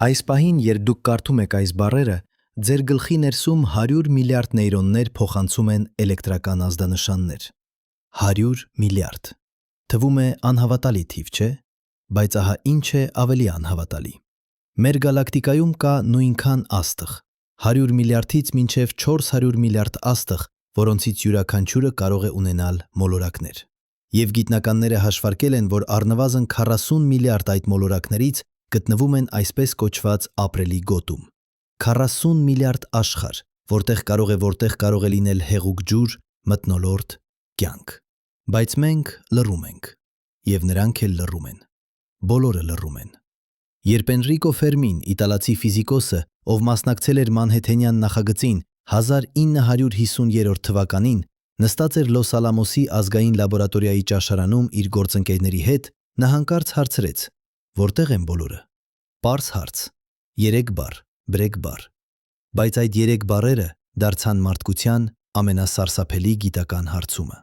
Այս պահին, երբ դուք կարդում եք այս բառերը, ձեր գլխի ներսում 100 միլիարդ նեյրոններ փոխանցում են էլեկտրական ազդանշաններ։ 100 միլիարդ։ Թվում է անհավատալի թիվ, չէ՞։ Բայց ահա ինչ է ավելի անհավատալի։ Մեր գալակտիկայում կա նույնքան աստղ, 100 միլիարդից մինչև 400 միլիարդ աստղ, որոնցից յուրաքանչյուրը կարող է ունենալ մոլորակներ։ Եվ գիտնականները հաշվարկել են, որ առնվազն 40 միլիարդ այդ մոլորակներից գտնվում են այսպես կոչված ապրելի գոտում։ 40 միլիարդ աշխարհ, որտեղ կարող է լինել հեղուկ ջուր, մթնոլորտ, կյանք։ Բայց մենք լռում ենք, եւ նրանք էլ լռում են։ Բոլորը լռում են։ Երբ Էնրիկո Ֆերմին, իտալացի ֆիզիկոսը, ով մասնակցել էր Մանհեթենյան նախագծին 1950 թվականին, նստած էր Լոս Ալամոսի ազգային լաբորատորիայի ճաշարանում իր գործընկերների հետ, նա հանկարծ հարցրեց. «Որտեղ են բոլորը»։ Պարզ հարց։ 3 բառ, բրեկ բառ։ Բայց այդ 3 բառերը դարձան մարդկության ամենասարսափելի գիտական հարցումը։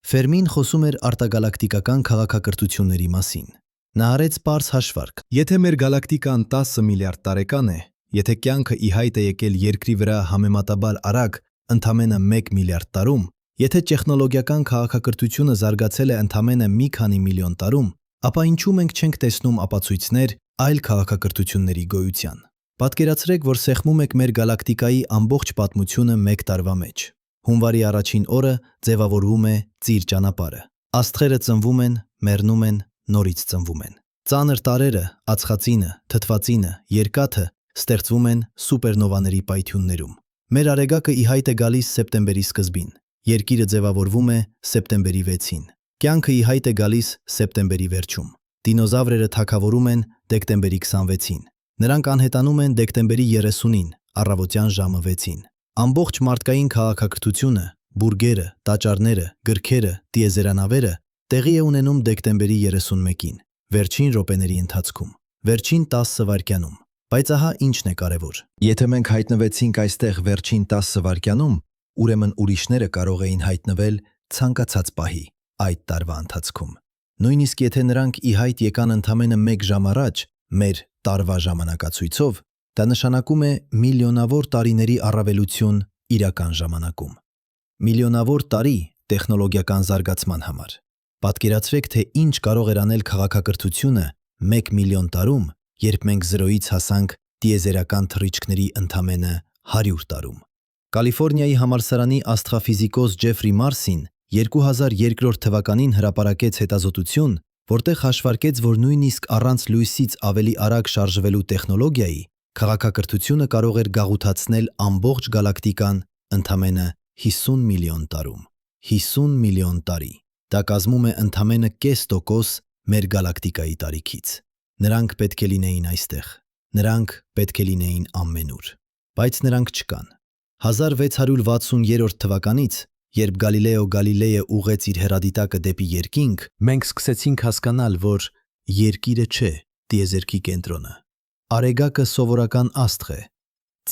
Ֆերմին խոսում էր արտագալակտիկական քաղաքակրթությունների մասին։ Նա արեց պարզ հաշվարկ. եթե մեր գալակտիկան 10 միլիարդ տարեկան է, եթե կյանքը ի հայտ է եկել Երկրի վրա համեմատաբար արագ, ընդամենը 1 միլիարդ տարում, եթե տեխնոլոգիական քաղաքակրթությունը զարգացել է ընդամենը մի քանի միլիոն տարում, ապա ինչու մենք չենք տեսնում ապացույցներ այլ քաղաքակրթությունների գոյության։ Պատկերացրեք, որ սեղմում եք մեր գալակտիկայի ամբողջ պատմությունը 1 տարվա մեջ։ Հունվարի առաջին օրը ձևավորվում է ծիր ճանապարհը։ Աստղերը ծնվում են, մեռնում են, նորից ծնվում են։ Ծանր տարրերը, ածխածինը, թթվածինը, երկաթը ստեղծվում են սուպերնովաների պայթյուններում։ Մեր արեգակը ի հայտ է գալիս սեպտեմբերի սկզբին։ Երկիրը ձևավորվում է սեպտեմբերի 6-ին։ Կյանքը ի հայտ է գալիս սեպտեմբերի վերջում։ Դինոզավրերը թագավորում են դեկտեմբերի 26-ին։ Նրանք անհետանում են դեկտեմբերի 30-ին, առավոտյան ժամը 6-ին։ Ամբողջ մարդկային քաղաքակրթությունը, բուրգերը, տաճարները, գրքերը, տիեզերանավերը տեղի է ունենում դեկտեմբերի 31-ին, վերջին րոպեների ընթացքում, վերջին 10 վայրկյանում։ Բայց ահա ինչն է կարևոր։ Եթե մենք հայտնվեցինք այստեղ վերջին 10 վայրկյանում, ուրեմն ուրիշները կարող էին հայտնվել ցանկացած պահի այդ տարվա ընթացքում։ Նույնիսկ եթե նրանք ի հայտ եկան ընդամենը 1 ժամ առաջ մեր տարվա ժամանակացույցով, դա նշանակում է միլիոնավոր տարիների առավելություն իրական ժամանակում։ Միլիոնավոր տարի տեխնոլոգիական զարգացման համար։ Պատկերացրեք, թե ինչ կարող էր անել քաղաքակրթությունը 1 միլիոն տարում, երբ մենք 0-ից հասանք տիեզերական թռիչքների ընդամենը 100 տարում։ Կալիֆոռնիայի համալսարանի աստղաֆիզիկոս Ջեֆրի Մարսին 2002 թվականին հրապարակեց հետազոտություն, որտեղ հաշվարկեց, որ նույնիսկ առանց լույսից ավելի արագ շարժվելու տեխնոլոգիայի, քաղաքակրթությունը կարող էր գաղութացնել ամբողջ գալակտիկան ընդամենը 50 միլիոն տարում։ 50 միլիոն տարի։ Դա կազմում է ընդամենը կես տոկոս մեր գալակտիկայի տարիքից։ Նրանք պետք է լինեին այստեղ։ Նրանք պետք է լինեին ամենուր։ Բայց նրանք չկան։ 1663 թվականից, երբ Գալիլեո Գալիլեյը ուղղեց իր հեռադիտակը դեպի երկինք, մենք սկսեցինք հասկանալ, որ Երկիրը չէ տիեզերքի կենտրոնը։ Արեգակը սովորական աստղ է,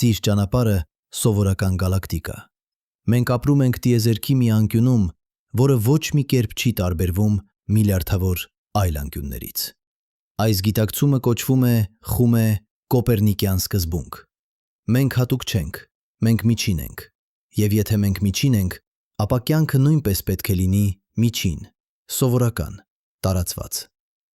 ծիր ճանապարհը սովորական գալակտիկա։ Մենք ապրում ենք տիեզերքի մի անկյունում, որը ոչ մի կերպ չի տարբերվում միլիարդավոր այլ անկյուններից։ Այս գիտակցումը կոչվում է խումե կոպերնիկյան սկզբունք։ Մենք հատուկ չենք, մենք միջին ենք, եւ եթե մենք միջին ենք, ապա կյանքը նույնպես պետք է լինի միջին, սովորական, տարածված։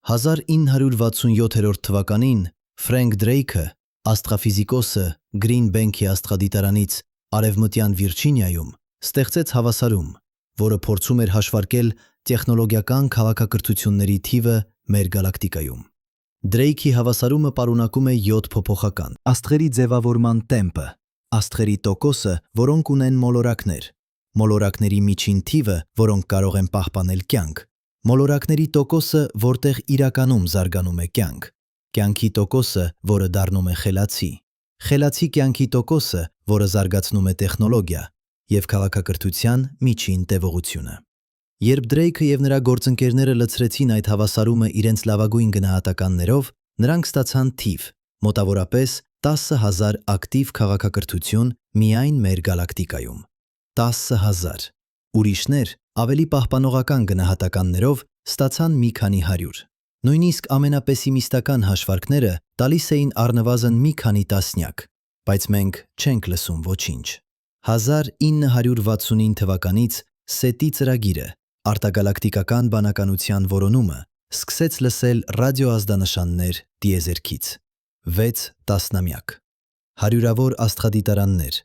1967 թվականին Ֆրենկ Դրեյքը, աստղաֆիզիկոսը Գրին Բենքի աստղադիտարանից Արևմտյան Վիրջինիայում, ստեղծեց հավասարում, որը փորձում էր հաշվարկել տեխնոլոգիական քաղաքակրթությունների թիվը մեր գալակտիկայում։ Դրեյքի հավասարումը պարունակում է 7 փոփոխական աստղերի ձևավորման տեմպը, աստղերի տոկոսը, որոնք ունեն մոլորակներ, մոլորակների միջին թիվը, որոնք կարող են պահպանել կյանք, մոլորակների տոկոսը, որտեղ իրականում զարգանում է կյանք, կյանքի տոկոսը, որը դառնում է խելացի, խելացի կյանքի տոկոսը, որը զարգացնում է տեխնոլոգիա, եւ քաղաքակրթության միջին տևողությունը։ Երբ Դրեյքը եւ նրա գործընկերները լցրեցին այդ հավասարումը իրենց լավագույն գնահատականներով, նրանք ստացան թիվ, մոտավորապես 10,000 ակտիվ քաղաքակրթություն միայն մեր գալակտիկայում։ 10,000։ Ուրիշներ ավելի պահպանողական գնահատականներով ստացան մի քանի հարյուր։ Նույնիսկ ամենապեսիմիստական հաշվարկները տալիս էին առնվազն մի քանի տասնյակ, բայց մենք չենք լսում ոչինչ։ 1969 թվականից SET-ի ծրագիրը, արտագալակտիկական բանականության որոնումը, սկսեց լսել ռադիոազդանշաններ տիեզերքից։ 6 տասնամյակ։ Հարյուրավոր աստղադիտարաններ,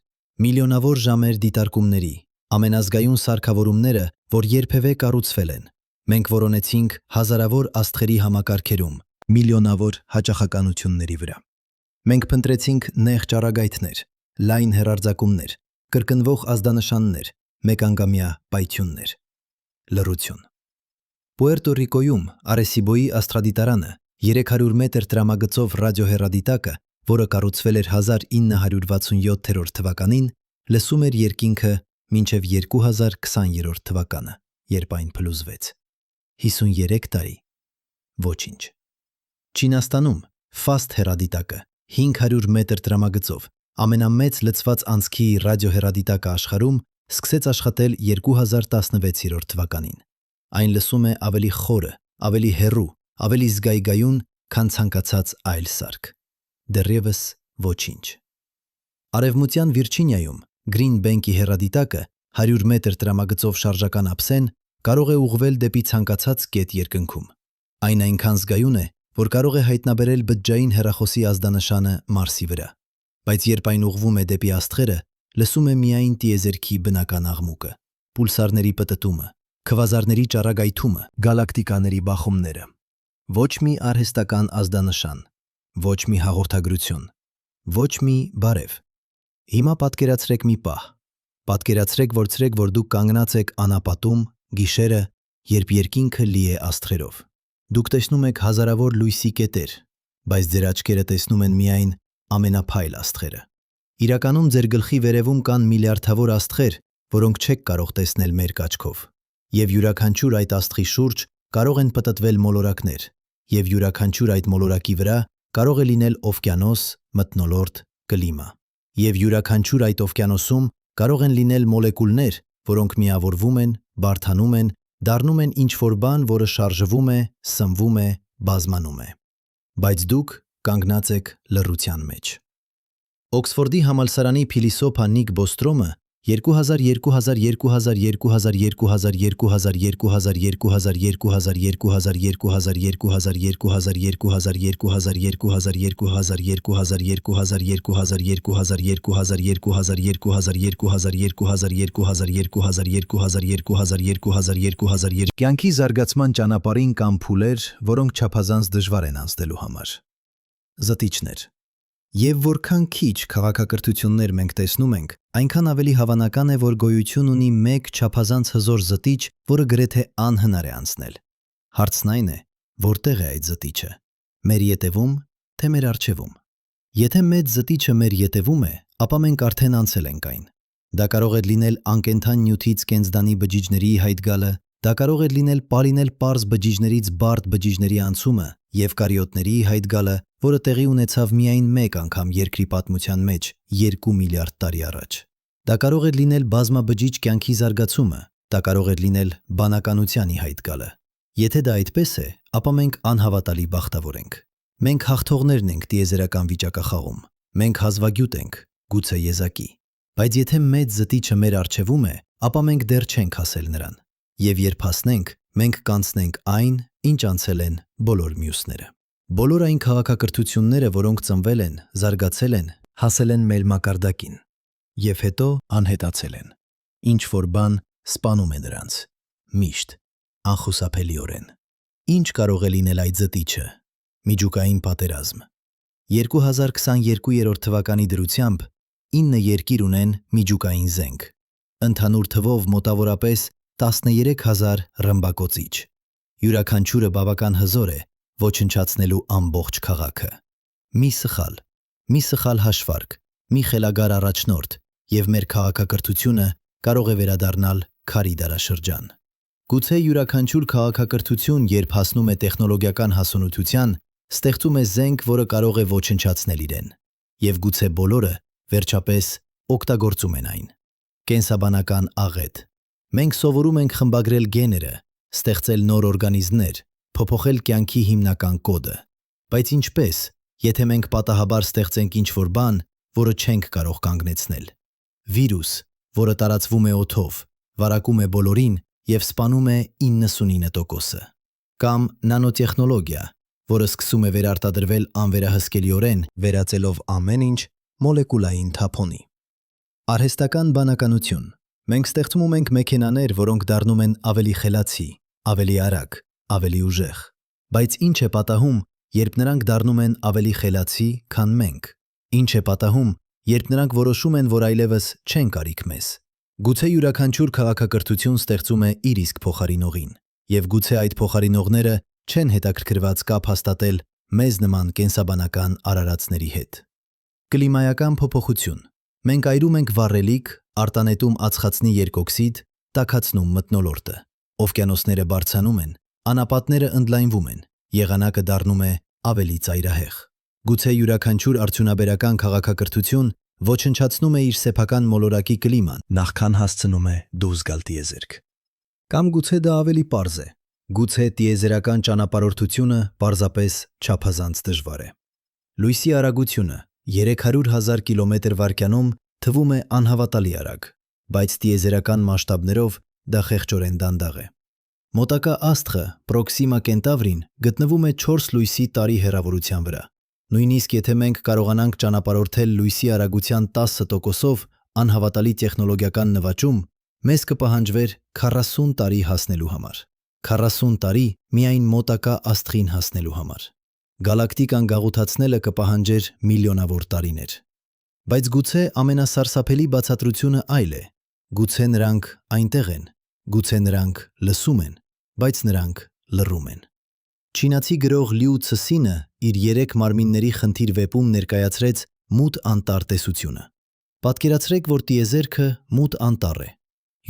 միլիոնավոր ժամեր դիտարկումների, ամենազգայուն սարքավորումները, որ երբևէ կառուցվել են։ Մենք որոնեցինք հազարավոր աստղերի համակարգերում, միլիոնավոր հաճախականությունների վրա։ Մենք փնտրեցինք նեղ ճառագայթներ, լայն հեռարձակումներ, կրկնվող ազդանշաններ, մեկանգամյա պայթյուններ։ Լռություն։ Պուերտո Ռիկոյում Արեսիբոյի աստղադիտարանը 300 մետր տրամագծով ռադիոհեռադիտակը, որը կառուցվել էր 1967 թվականին, լսում էր երկինքը մինչև 2020 թվականը, երբ այն փլուզվեց։ 53 տարի։ Ոչինչ։ Չինաստանում FAST հեռադիտակը 500 մետր տրամագծով ամենամեծ լցված անցքի ռադիոհեռադիտակը աշխարհում սկսեց աշխատել 2016 թվականին։ Այն լսում է ավելի խորը, ավելի հեռու, ավելի զգայգայուն, քան ցանկացած այլ սարք։ Դեռևս ոչինչ։ Արևմտյան Վիրջինիայում Green Bank-ի հեռադիտակը 100 մետր տրամագծով շարժական ափսեն կարող է ուղղվել դեպի ցանկացած կետ երկնքում։ Այն այնքան զգայուն է, որ կարող է հայտնաբերել բջջային հեռախոսի ազդանշանը Մարսի վրա, բայց երբ այն ուղղվում է դեպի աստղերը, լսում է միայն տիեզերքի բնական աղմուկը, պուլսարների պտտումը, քվազարների ճառագայթումը, գալակտիկաների բախումները։ Ոչ մի արհեստական ազդանշան, ոչ մի հաղորդագրություն, ոչ մի բարև։ Հիմա պատկերացրեք մի պահ։ Պատկերացրեք, որ դուք կանգնած եք անապատում, գիշերը, երբ երկինքը լի է աստղերով։ Դուք տեսնում եք հազարավոր լույսի կետեր, բայց ձեր աչքերը տեսնում են միայն ամենափայլ աստղերը։ Իրականում ձեր գլխի վերևում կան միլիարդավոր աստղեր, որոնք չեք կարող տեսնել մերկ աչքով։ Եվ յուրաքանչյուր այդ աստղի շուրջ կարող են պտտվել մոլորակներ, եւ յուրաքանչյուր այդ մոլորակի վրա կարող է լինել օվկիանոս, մթնոլորտ, կլիմա։ Եվ յուրաքանչյուր այդ օվկիանոսում կարող են լինել մոլեկուլներ, որոնք միավորվում են, բարդանում են, դառնում են ինչ-որ բան, որը շարժվում է, սնվում է, բազմանում է։ Բայց դուք կանգնած եք լռության մեջ։ Օքսֆորդի համալսարանի փիլիսոփա Նիկ Բոստրոմը 2000 կյանքի զարգացման ճանապարհին կան փուլեր, որոնք չափազանց դժվար են անցնելու համար։ Զտիչներ։ Եվ որքան քիչ քաղաքակրթություններ մենք տեսնում ենք, այնքան ավելի հավանական է, որ գոյություն ունի մեկ չափազանց հզոր զտիչ, որը գրեթե անհնար է անցնել։ Հարցն այն է, որտեղ է այդ զտիչը։ Մեր ետևում, թե մեր առջևում։ Եթե մեծ զտիչը մեր ետևում է, ապա մենք արդեն անցել ենք այն։ Դա կարող է լինել անկենդան նյութից կենցդանի բջիջների հայտ գալը, դա կարող է լինել պարզ բջիջներից բարդ բջիջների անցումը և կարիոտների հայտ գալը, որը տեղի ունեցավ միայն մեկ անգամ երկրի պատմության մեջ 2 միլիարդ տարի առաջ։ Դա կարող է լինել բազմաբջիջ կյանքի զարգացումը, դա կարող է լինել բանականության հայտ գալը։ Եթե դա այդպես է, ապա մենք անհավատալի բախտավոր ենք։ Մենք հաղթողներն ենք տիեզերական վիճակախաղում։ Մենք հազվագյուտ ենք, գուցե եզակի։ Բայց եթե մեծ զտիչը մեր առջևում է, ապա մենք դեռ չենք հասել նրան։ Եվ երբ հասնենք, մենք կանցնենք այն, ինչ անցել են բոլոր մյուսները։ Բոլոր այն քաղաքակրթությունները, որոնք ծնվել են, զարգացել են, հասել են մեր մակարդակին և հետո անհետացել են։ Ինչ-որ բան սպանում է նրանց։ Միշտ, անխուսափելիորեն։ Ինչ կարող է լինել այդ զտիչը։ Միջուկային պատերազմ։ 2022 թվականի դրությամբ 9 երկիր ունեն միջուկային զենք։ Ընդհանուր թվով մոտավորապես 13,000 ռմբակոծիչ։ Յուրաքանչյուրը բավական հզոր է ոչնչացնելու ամբողջ քաղաքը։ Մի սխալ հաշվարկ, մի խելագար առաջնորդ, և մեր քաղաքակրթությունը կարող է վերադառնալ քարի դարաշրջան։ Գուցե յուրաքանչյուր քաղաքակրթություն, երբ հասնում է տեխնոլոգիական հասունության, ստեղծում է զենք, որը կարող է ոչնչացնել իրեն։ Եվ գուցե բոլորը, վերջապես, օգտագործում են այն։ Կենսաբանական աղետ։ Մենք սովորում ենք խմբագրել գեները, ստեղծել նոր օրգանիզմներ, փոփոխել կյանքի հիմնական կոդը։ Բայց ինչպես, եթե մենք պատահաբար ստեղծենք ինչ-որ բան, որը չենք կարող կանգնեցնել։ Վիրուս, որը տարածվում է օդով, վարակում է բոլորին և սպանում է 99%-ը։ Կամ նանոտեխնոլոգիա, որը սկսում է վերարտադրվել անվերահսկելիորեն, վերածելով ամեն ինչ մոլեկուլային թափոնի։ Արհեստական բանականություն։ Մենք ստեղծում ենք մեքենաներ, որոնք դառնում են ավելի խելացի, ավելի արագ, ավելի ուժեղ։ Բայց ինչ է պատահում, երբ նրանք դառնում են ավելի խելացի, քան մենք։ Ինչ է պատահում, երբ նրանք որոշում են, որ այլևս չեն կարիք մեզ։ Գուցե յուրաքանչյուր քաղաքակրթություն ստեղծում է իր իսկ փոխարինողին, և գուցե այդ փոխարինողները չեն հետաքրքրված կապ հաստատել մեզ նման կենսաբանական արարածների հետ։ Կլիմայական փոփոխություն։ Մենք այրում ենք վառելիք, արտանետում ածխածնի երկօքսիդ, տաքացնում մթնոլորտը։ Օվկիանոսները բարձրանում են, անապատները ընդլայնվում են, եղանակը դառնում է ավելի ծայրահեղ։ Գուցե յուրաքանչյուր արդյունաբերական քաղաքակրթություն ոչնչացնում է իր սեփական մոլորակի կլիման, նախքան հասցնում է դուրս գալ տիեզերք։ Կամ գուցե դա ավելի պարզ է։ Գուցե տիեզերական ճանապարհորդությունը պարզապես չափազանց դժվար է։ Լույսի արագությունը 300,000 կմ/վայրկյանում թվում է անհավատալի արագ, բայց տիեզերական մասշտաբներով դա խեղճորեն դանդաղ է։ Մոտակա աստղը Պրոքսիմա Կենտավրին գտնվում է 4 լույսի տարի հեռավորության վրա։ Նույնիսկ եթե մենք կարողանանք ճանապարհորդել լույսի արագության 10%-ով անհավատալի տեխնոլոգիական նվաճում, մեզ կպահանջվեր 40 տարի հասնելու համար։ 40 տարի միայն մոտակա աստղին հասնելու համար։ Գալակտիկան գաղութացնելը կպահանջեր միլիոնավոր տարիներ։ Բայց գուցե ամենասարսափելի բացատրությունը այլ է։ Գուցե նրանք այնտեղ են, գուցե նրանք լսում են, բայց նրանք լռում են։ Չինացի գրող Լյու Ցսինը իր 3 մարմինների խնդիր վեպում ներկայացրեց մութ անտառ տեսությունը։ Պատկերացրեք, որ տիեզերքը մութ անտառ է։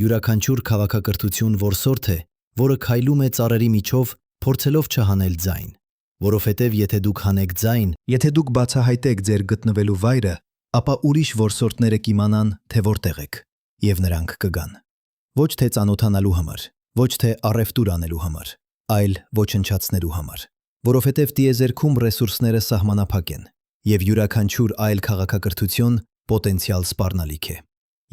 Յուրաքանչյուր քաղաքակրթություն որսորդ է, որը քայլում է ծառերի միջով, փորձելով չհանել ձայն։ Որովհետև եթե դուք հանեք ձայն, եթե դուք բացահայտեք ձեր գտնվելու վայրը, ապա ուրիշ որսորդները կիմանան, թե որտեղ եք, և նրանք կգան։ Ոչ թե ծանոթանալու համար, ոչ թե առևտուր անելու համար, այլ ոչնչացնելու համար։ Որովհետև տիեզերքում ռեսուրսները սահմանափակ են, և յուրաքանչյուր այլ քաղաքակրթություն պոտենցիալ սպառնալիք է։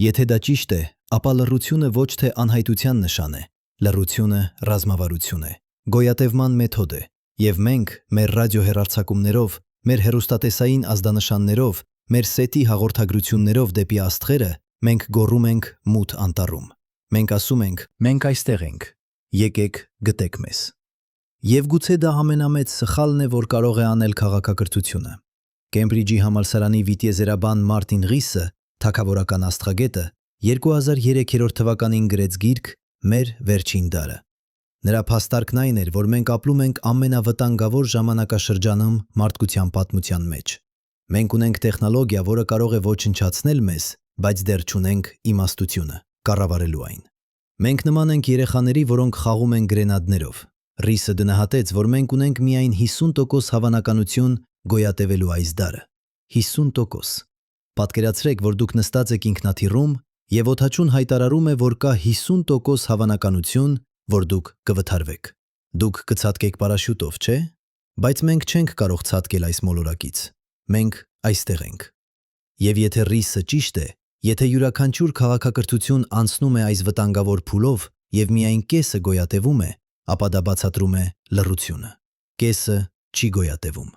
Եթե դա ճիշտ է, ապա լռությունը ոչ թե անհայտության նշան է, լռությունը ռազմավարություն է, գոյատևման մեթոդ է, և մենք մեր ռադիոհեռարձակումներով, մեր հեռուստատեսային ազդանշաններով, մեր սեթի հաղորդագրություններով դեպի աստղերը մենք գոռում ենք մութ անտառում։ Մենք ասում ենք. մենք այստեղ ենք, եկեք գտեք մեզ։ Եվ գուցե դա ամենամեծ սխալն է, որ կարող է անել քաղաքակրթությունը։ Կեմբրիջի համալսարանի վիտիեզերաբան Մարտին Ռիսը, թագավորական աստղագետը, 2003 թվականին գրեց գիրք «Մեր վերջին դարը»։ Նրա փաստարկն այն էր, որ մենք ապրում ենք ամենավտանգավոր ժամանակաշրջանում մարդկության պատմության մեջ։ Մենք ունենք տեխնոլոգիա, որը կարող է ոչնչացնել մեզ, բայց դեռ չունենք իմաստությունը, կառավարելու այն։ Մենք նման ենք երեխաների, որոնք խաղում են գրենադներով։ Ռիսը գնահատեց, որ մենք ունենք միայն 50% հավանականություն գոյատևելու այս դարը։ 50%։ Պատկերացրեք, որ դուք նստած եք ինքնաթիռում, և օդաչուն հայտարարում է, որ կա 50% հավանականություն, որ դուք կվթարվեք։ Դուք կցատկեք պարաշյուտով, չէ՞։ Բայց մենք չենք կարող ցատկել այս մոլորակից։ Մենք այստեղ ենք։ Եվ եթե Ռիսը ճիշտ է, եթե յուրաքանչյուր քաղաքակրթություն անցնում է այս վտանգավոր փուլով և միայն կեսը գոյատևում է, ապա դա բացատրում է լռությունը։ Կեսը չի գոյատևում։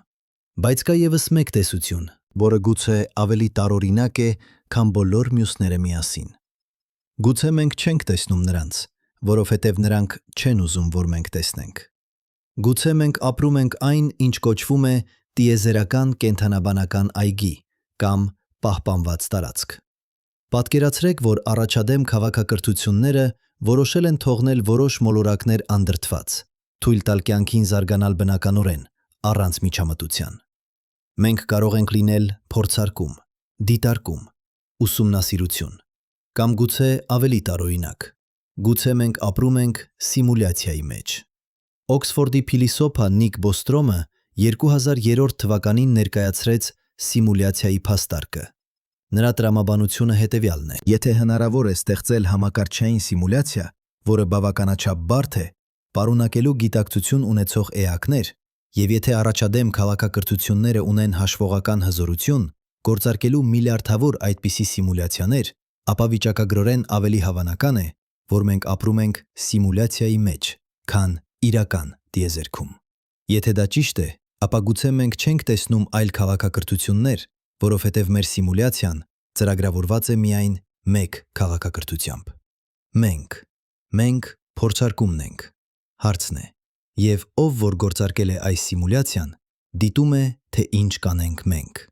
Բայց կա ևս մեկ տեսություն, որը գուցե ավելի տարօրինակ է, քան բոլոր մյուսները միասին։ Գուցե մենք չենք տեսնում նրանց, որովհետև նրանք չեն ուզում, որ մենք տեսնենք։ Գուցե մենք ապրում ենք այն, ինչ կոչվում է տիեզերական կենդանաբանական այգի կամ պահպանված տարածք։ Պատկերացրեք, որ առաջադեմ քաղաքակրթությունները որոշել են թողնել որոշ մոլորակներ անդրդված, թույլ տալ կյանքին զարգանալ բնականորեն, առանց միջամտության։ Մենք կարող ենք լինել փորձարկում, դիտարկում, ուսումնասիրություն, կամ գուցե ավելի տարօրինակ։ Գուցե մենք ապրում ենք սիմուլյացիայի մեջ։ Օքսֆորդի փիլիսոփա Նիկ Բոստրոմը 2003 թվականին ներկայացրեց սիմուլյացիայի փաստարկը։ Նրա տրամաբանությունը հետևյալն է. եթե հնարավոր է ստեղծել համակարգչային սիմուլյացիա, որը բավականաչափ բարդ է, պարունակելու գիտակցություն ունեցող էակներ, եւ եթե առաջադեմ քաղաքակրթությունները ունեն հաշվողական հզորություն, գործարկելու միլիարդավոր այդպիսի սիմուլյացիաներ, ապա վիճակագրորեն ավելի հավանական է, որ մենք ապրում ենք սիմուլյացիայի մեջ, քան իրական տիեզերքում։ Եթե դա ճիշտ է, ապա գուցե մենք չենք տեսնում այլ քաղաքակրթություններ, որովհետև մեր սիմուլյացիան ծրագրավորված է միայն մեկ քաղաքակրթությամբ։ Մենք փորձարկումն ենք։ Հարցն է, եւ ով որ գործարկել է այս սիմուլյացիան, դիտում է, թե ինչ կանենք մենք։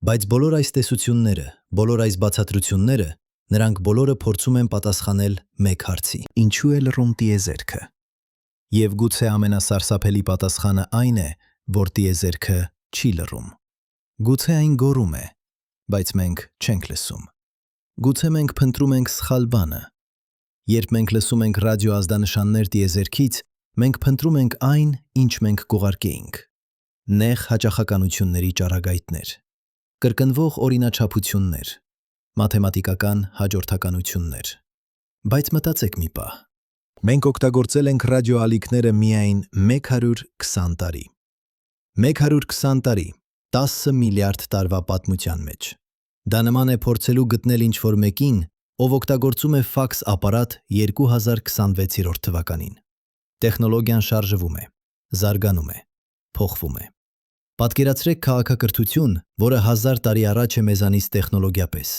Բայց բոլոր այս տեսությունները, բոլոր այս բացատրությունները, նրանք բոլորը փորձում են պատասխանել մեկ հարցի. ինչու է լռում տիեզերքը։ Եվ գուցե ամենասարսափելի պատասխանը այն է, որ տիեզերքը չի լռում։ Գուցե այն գոռում է, բայց մենք չենք լսում։ Գուցե մենք փնտրում ենք սխալ բանը։ Երբ մենք լսում ենք ռադիոազդանշաններ տիեզերքից, մենք փնտրում ենք այն, ինչ մենք կուղարկեինք։ Նեղ հաճախականությունների ճառագայթներ, կրկնվող օրինաչափություններ, մաթեմատիկական հաջորդականություններ։ Բայց մտածեք մի պահ։ Մենք օգտագործել ենք ռադիոալիքները միայն 120 տարի։ 120 տարի, 10 միլիարդ տարվա պատմության մեջ։ Դա նման է փորձելու գտնել ինչ-որ մեկին, ով օգտագործում է ֆաքս ապարատ 2026 թվականին։ Տեխնոլոգիան շարժվում է, զարգանում է, փոխվում է։ Պատկերացրեք քաղաքակրթություն, որը 1000 տարի առաջ է մեզանից տեխնոլոգիապես։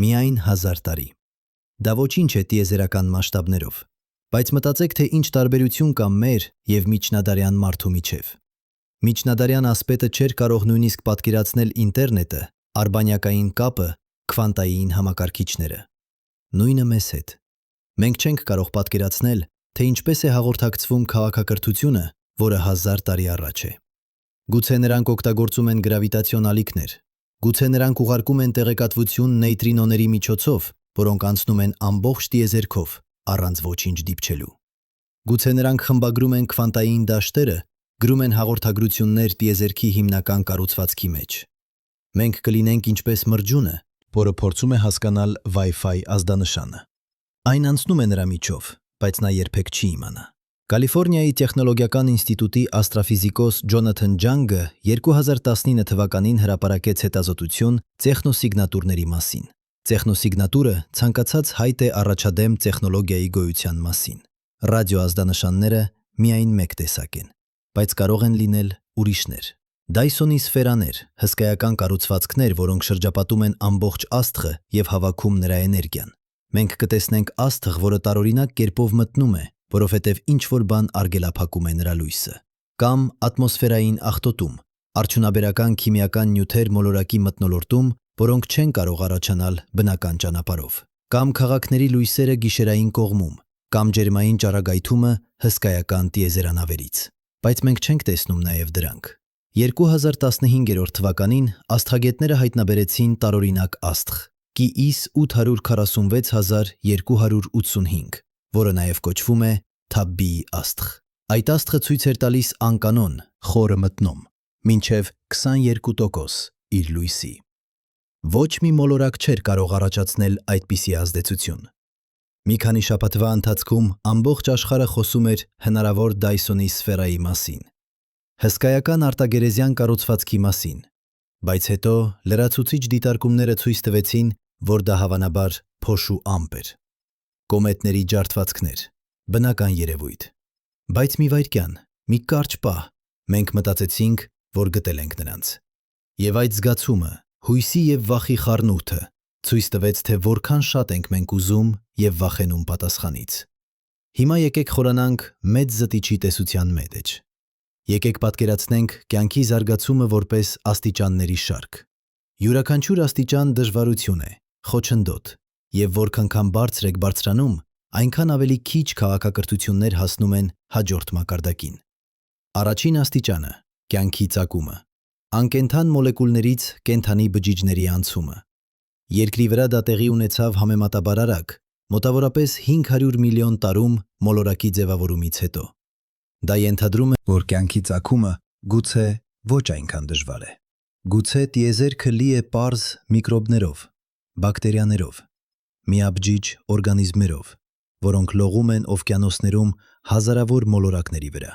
Միայն 1000 տարի։ Դա ոչինչ է տիեզերական մասշտաբներով, բայց մտածեք, թե ինչ տարբերություն կա մեր եւ միջնադարյան մարդու միջև։ Միջնադարյան ասպետը չէր կարող նույնիսկ պատկերացնել ինտերնետը, արբանյակային կապը, քվանտային համակարգիչները։ Նույնը մեզ հետ։ Մենք չենք կարող պատկերացնել, թե ինչպես է հաղորդակցվում քաղաքակրթությունը, որը 1000 տարի առաջ է։ Գուցե նրանք օգտագործում են գրավիտացիոն ալիքներ, գուցե նրանք ուղարկում են տեղեկատվություն նեյտրինոների միջոցով, որոնք անցնում են ամբողջ տիեզերքով, առանց ոչինչ դիպչելու։ Գուցե նրանք խմբագրում են քվանտային դաշտերը, գրում են հաղորդագրություններ տիեզերքի հիմնական կառուցվածքի մեջ։ Մենք կլինենք ինչպես մրջյունը, որը փորձում է հասկանալ Wi-Fi ազդանշանը։ Այն անցնում է նրա միջով, բայց նա երբեք չի իմանա։ Կալիֆոռնիայի տեխնոլոգիական ինստիտուտի աստրոֆիզիկոս Ջոնաթան Ջանգը 2019 թվականին հրապարակեց հետազոտություն տեխնոսիգնատուրների մասին։ Տեխնոսիգնատուրը ցանկացած հայտ է առաջադեմ տեխնոլոգիայի գոյության մասին։ Ռադիոազդանշանները միայն մեկ տեսակ են, բայց կարող են լինել ուրիշներ։ Դայսոնի սֆերաներ, հսկայական կառուցվածքներ, որոնք շրջապատում են ամբողջ աստղը եւ հավաքում նրա էներգիան։ Մենք կտեսնենք աստղ, որը տարօրինակ կերպով մտնում է, որովհետև ինչ-որ բան արգելափակում է նրա լույսը։ Կամ ատմոսֆերային աղտոտում, արդյունաբերական քիմիական նյութեր մոլորակի մթնոլորտում, որոնք չեն կարող առաջանալ բնական ճանապարհով։ Կամ քաղաքների լույսերը գիշերային կողմում, կամ ջերմային ճառագայթումը հսկայական տիեզերանավերից։ Բայց մենք չենք տեսնում նաև դրանք։ 2015 թվականին աստղագետները հայտնաբերեցին տարօրինակ աստղ՝ Կիիս 846285, որը նաև կոչվում է Թաբբիի աստղ։ Այդ աստղը ցույց էր տալիս անկանոն, խորը մթնում, մինչև 22% իր լույսի։ Ոչ մի մոլորակ չէր կարող առաջացնել այդպիսի ազդեցություն։ Մի քանի շաբաթվա ընթացքում ամբողջ աշխարհը խոսում էր հնարավոր Դայսոնի սֆերայի մասին, հսկայական արտագերեզյան կառուցվածքի մասին, բայց հետո լրացուցիչ դիտարկումները ցույց տվեցին, որ դա հավանաբար փոշու ամպ էր։ Կոմետների ջարդվածքներ, բնական երևույթ։ Բայց մի վայրկյան, մի կարճ պահ, մենք մտածեցինք, որ գտել ենք նրանց։ Եվ այդ զգացումը, հույսի եւ վախի խառնուրդը ցույց տվեց, թե որքան շատ ենք մենք ուզում եւ վախենում պատասխանից։ Հիմա եկեք խորանանք մեծ զտիչի տեսության մեջ։ Եկեք պատկերացնենք կյանքի զարգացումը որպես աստիճանների շարք։ Յուրաքանչյուր աստիճան դժվարություն է, խոչընդոտ, եւ որքան բարձր եք բարձրանում, այնքան ավելի քիչ քաղաքակրթություններ հասնում են հաջորդ մակարդակին։ Առաջին աստիճանը՝ կյանքի ծագումը, անկենդան մոլեկուլներից կենդանի բջիջների անցումը։ Երկրի վրա դա տեղի ունեցավ համեմատաբար արագ, մոտավորապես 500 միլիոն տարում մոլորակի ձևավորումից հետո։ Դա ենթադրում է, որ կյանքի ծագումը գուցե ոչ այնքան դժվար է։ Գուցե տիեզերքը լի է պարզ միկրոբներով, բակտերիաներով, միաբջիջ օրգանիզմներով, որոնք լողում են օվկիանոսներում հազարավոր մոլորակների վրա։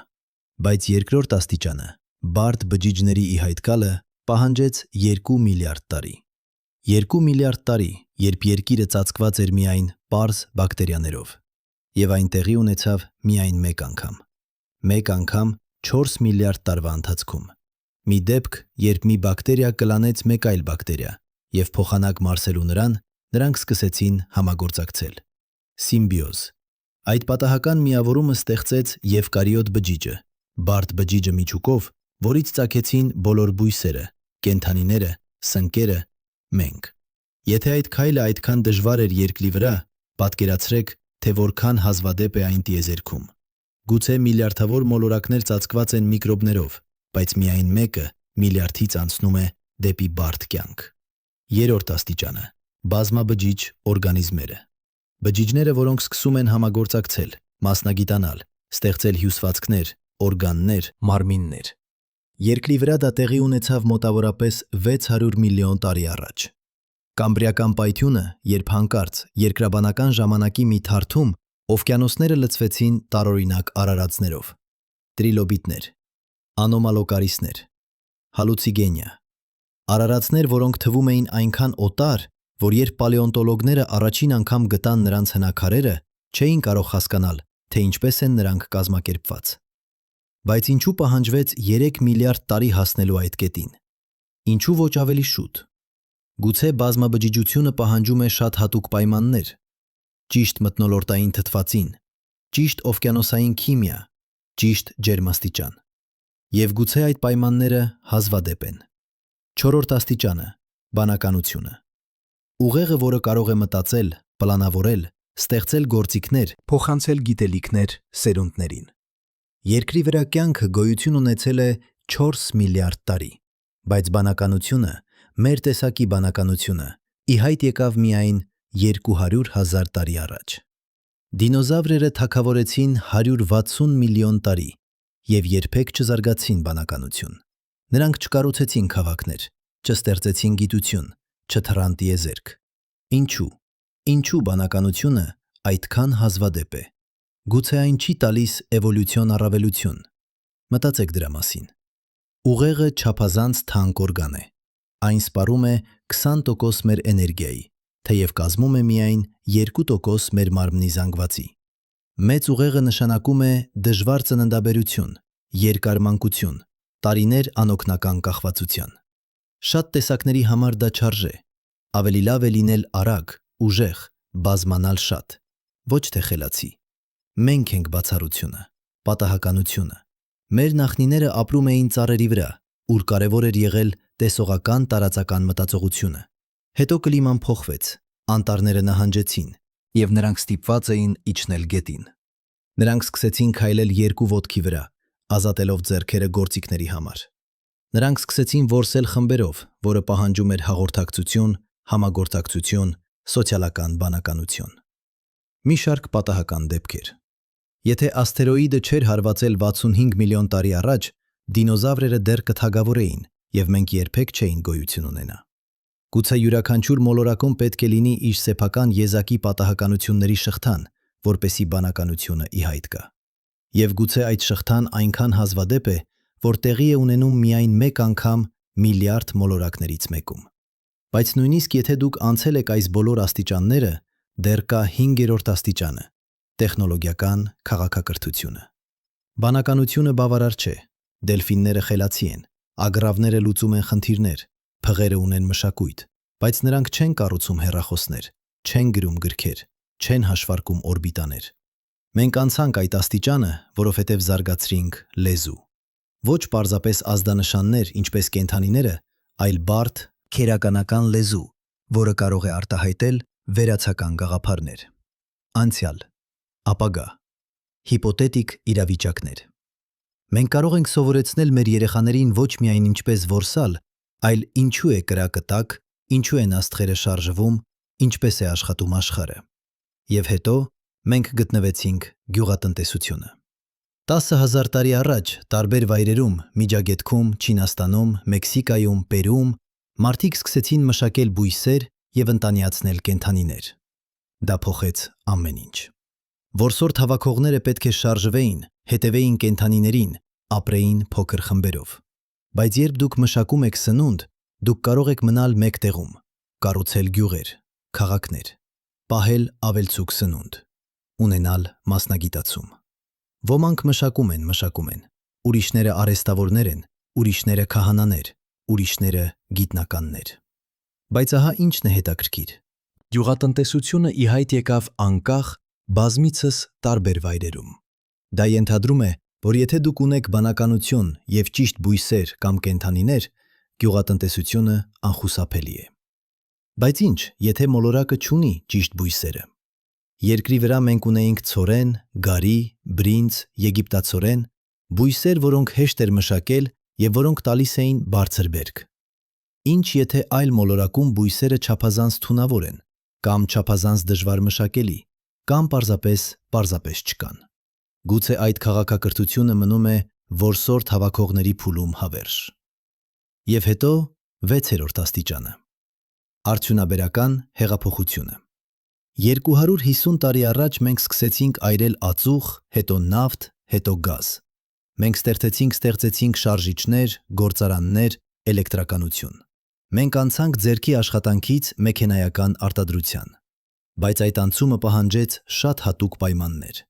Բայց երկրորդ աստիճանը, բարդ բջիջների ի հայտ գալը, պահանջեց 2 միլիարդ տարի։ 2 միլիարդ տարի, երբ երկիրը ծածկված էր միայն պարզ բակտերիաներով, եւ այն տեղի ունեցավ միայն մեկ անգամ։ Մեկ անգամ 4 միլիարդ տարվա ընթացքում։ Մի դեպք, երբ մի բակտերիա կլանեց մեկ այլ բակտերիա, եւ փոխանակ մարսելու նրանք սկսեցին համագործակցել։ Սիմբիոզ։ Այդ պատահական միավորումը ստեղծեց եվկարիոտ բջիջը, բարդ բջիջը միջուկով, որից ծագեցին բոլոր բույսերը, կենդանիները, սնկերը, մենք։ Եթե այդ քայլը այդքան դժվար էր երկրի վրա, պատկերացրեք, թե որքան հազվադեպ է այն տիեզերքում։ Գուցե միլիարդավոր մոլորակներ ծածկված են միկրոբներով, բայց միայն մեկը միլիարդից անցնում է դեպի բարդ կյանք։ Երրորդ աստիճանը, բազմաբջիջ օրգանիզմները։ Բջիջները, որոնք սկսում են համագործակցել, մասնագիտանալ, ստեղծել հյուսվածքներ, օրգաններ, մարմիններ։ Երկրի վրա դա տեղի ունեցավ մոտավորապես 600 միլիոն տարի առաջ։ Կամբրիական պայթյունը, երբ հանկարծ երկրաբանական ժամանակի մի թարթում օվկիանոսները լցվեցին տարօրինակ արարածներով, տրիլոբիտներ, անոմալոկարիսներ, հալուցիգենիա, արարածներ, որոնք թվում էին այնքան օտար, որ երբ պալեոնտոլոգները առաջին անգամ գտան նրանց հնաքարերը, չէին կարող հասկանալ, թե ինչպես են նրանք կազմակերպված։ Բայց ինչու պահանջվեց 3 միլիարդ տարի հասնելու այդ կետին։ Ինչու ոչ ավելի շուտ։ Գուցե բազմաբջիջությունը պահանջում է շատ հատուկ պայմաններ, ճիշտ մթնոլորտային թթվածին, ճիշտ օվկիանոսային քիմիա, ճիշտ ջերմաստիճան։ Եվ գուցե այդ պայմանները հազվադեպ են։ Չորրորդ աստիճանը, բանականությունը։ Ուղեղը, որը կարող է մտածել, պլանավորել, ստեղծել գործիքներ, փոխանցել գիտելիքներ սերունդներին։ Երկրի վրա կյանքը գոյություն ունեցել է 4 միլիարդ տարի, բայց բանականությունը, մեր տեսակի բանականությունը, ի հայտ եկավ միայն 200,000 տարի առաջ։ Դինոզավրերը թագավորեցին 160 միլիոն տարի եւ երբեք չզարգացին բանականություն։ Նրանք չկառուցեցին քաղաքներ, չստեղծեցին գիտություն, չթռան տիեզերք։ Ինչու բանականությունը այդքան հազվադեպ է։ Գուցե այն չի տալիս էվոլյուցիոն առավելություն։ Մտածեք դրա մասին։ Ուղեղը չափազանց թանկ օրգան է։ Այն սպառում է 20% մեր էներգիայի, թեև կազմում է միայն 2% մեր մարմնի զանգվածի։ Մեծ ուղեղը նշանակում է դժվար ծննդաբերություն, երկար մանկություն, տարիներ անօգնական կախվածության։ Շատ տեսակների համար դա չարժե։ Ավելի լավ է լինել արագ, ուժեղ, բազմանալ շատ, ոչ թե խելացի։ Մենք ենք բացառությունը, պատահականությունը։ Մեր նախնիները ապրում էին ծառերի վրա, ուր կարևոր էր եղել տեսողական տարածական մտածողությունը։ Հետո կլիման փոխվեց, անտառները նահանջեցին, եւ նրանք ստիպված էին իջնել գետին։ Նրանք սկսեցին քայլել երկու ոտքի վրա, ազատելով ձեռքերը գործիքների համար։ Նրանք սկսեցին որսել խմբերով, որը պահանջում էր հաղորդակցություն, համագործակցություն, սոցիալական բանականություն։ Մի շարք պատահական դեպքեր։ Եթե աստերոիդը չէր հարվածել 65 միլիոն տարի առաջ, դինոզավրերը դեռ կթագավորեին, եւ մենք երբեք չէին գոյություն ունենա։ Գուցե յուրաքանչյուր մոլորակում պետք է լինի իր սեփական եզակի պատահականությունների շղթան, որպեսզի բանականությունը ի հայտ գա։ Եվ գուցե այդ շղթան այնքան հազվադեպ է, որ տեղի է ունենում միայն մեկ անգամ միլիարդ մոլորակներից մեկում։ Բայց նույնիսկ եթե դուք անցել եք այս բոլոր աստիճանները, դեռ կա 5-րդ աստիճանը՝ տեխնոլոգիական քաղաքակրթությունը։ Բանականությունը բավարար չէ, դելֆինները խելացի են, ագռավները լուծում են խնդիրներ, փղերը ունեն մշակույթ, բայց նրանք չեն կառուցում հեռախոսներ, չեն գրում գրքեր, չեն հաշվարկում օրբիտաներ։ Մենք անցանք այդ աստիճանը, որովհետև զարգացրինք լեզու։ Ոչ պարզապես ազդանշաններ, ինչպես կենդանիները, այլ բարդ, քերականական լեզու, որը կարող է արտահայտել վերացական գաղափարներ։ Անցյալ, ապագա, հիպոթետիկ իրավիճակներ։ Մենք կարող ենք սովորեցնել մեր երեխաներին ոչ միայն ինչպես որսալ, այլ ինչու է կրակը տաք, ինչու են աստղերը շարժվում, ինչպես է աշխատում աշխարհը։ Եվ հետո մենք գտնվեցինք գյուղատնտեսությունը։ 10,000 տարի առաջ տարբեր վայրերում՝ Միջագետքում, Չինաստանում, Մեքսիկայում, Պերուում մարդիկ սկսեցին մշակել բույսեր եւ ընտանիացնել կենդանիներ։ Դա փոխեց ամեն ինչ։ Որսորդ հավաքողները պետք է շարժվեին, հետևեին կենդանիներին, ապրեին փոքր խմբերով։ Բայց երբ դուք մշակում եք սնունդ, դուք կարող եք մնալ մեկ տեղում, կառուցել գյուղեր, քաղաքներ, պահել ավելցուկ սնունդ, ունենալ մասնագիտացում։ Ոմանք մշակում են, ուրիշները արհեստավորներ են, ուրիշները քահանաներ, ուրիշները գիտնականներ։ Բայց ահա ինչն է հետաքրքիր։ Գյուղատնտեսությունը ի հայտ եկավ անկախ, բազմիցս տարբեր վայրերում։ Դա ենթադրում է, որ եթե դուք ունեք բանականություն և ճիշտ բույսեր կամ կենդանիներ, գյուղատնտեսությունը անխուսափելի է։ Բայց ինչ, եթե մոլորակը չունի ճիշտ բույսերը։ Երկրի վրա մենք ունեինք ցորեն, գարի, բրինձ, եգիպտացորեն, բույսեր, որոնք հեշտ էր մշակել և որոնք տալիս էին բարձր բերք։ Ինչ եթե այլ մոլորակում բույսերը չափազանց թունավոր են, կամ չափազանց դժվար մշակելի, կամ պարզապես չկան։ Գուցե այդ քաղաքակրթությունը մնում է որսորդ հավաքողների փուլում հավերժ։ Եվ հետո 6-րդ աստիճանը։ Արդյունաբերական հեղափոխությունը։ 250 տարի առաջ մենք սկսեցինք այրել ածուխ, հետո նավթ, հետո գազ։ Մենք ստեղծեցինք շարժիչներ, գործարաններ, էլեկտրականություն։ Մենք անցանք ձեռքի աշխատանքից մեքենայական արտադրության։ Բայց այդ անցումը պահանջեց շատ հատուկ պայմաններ։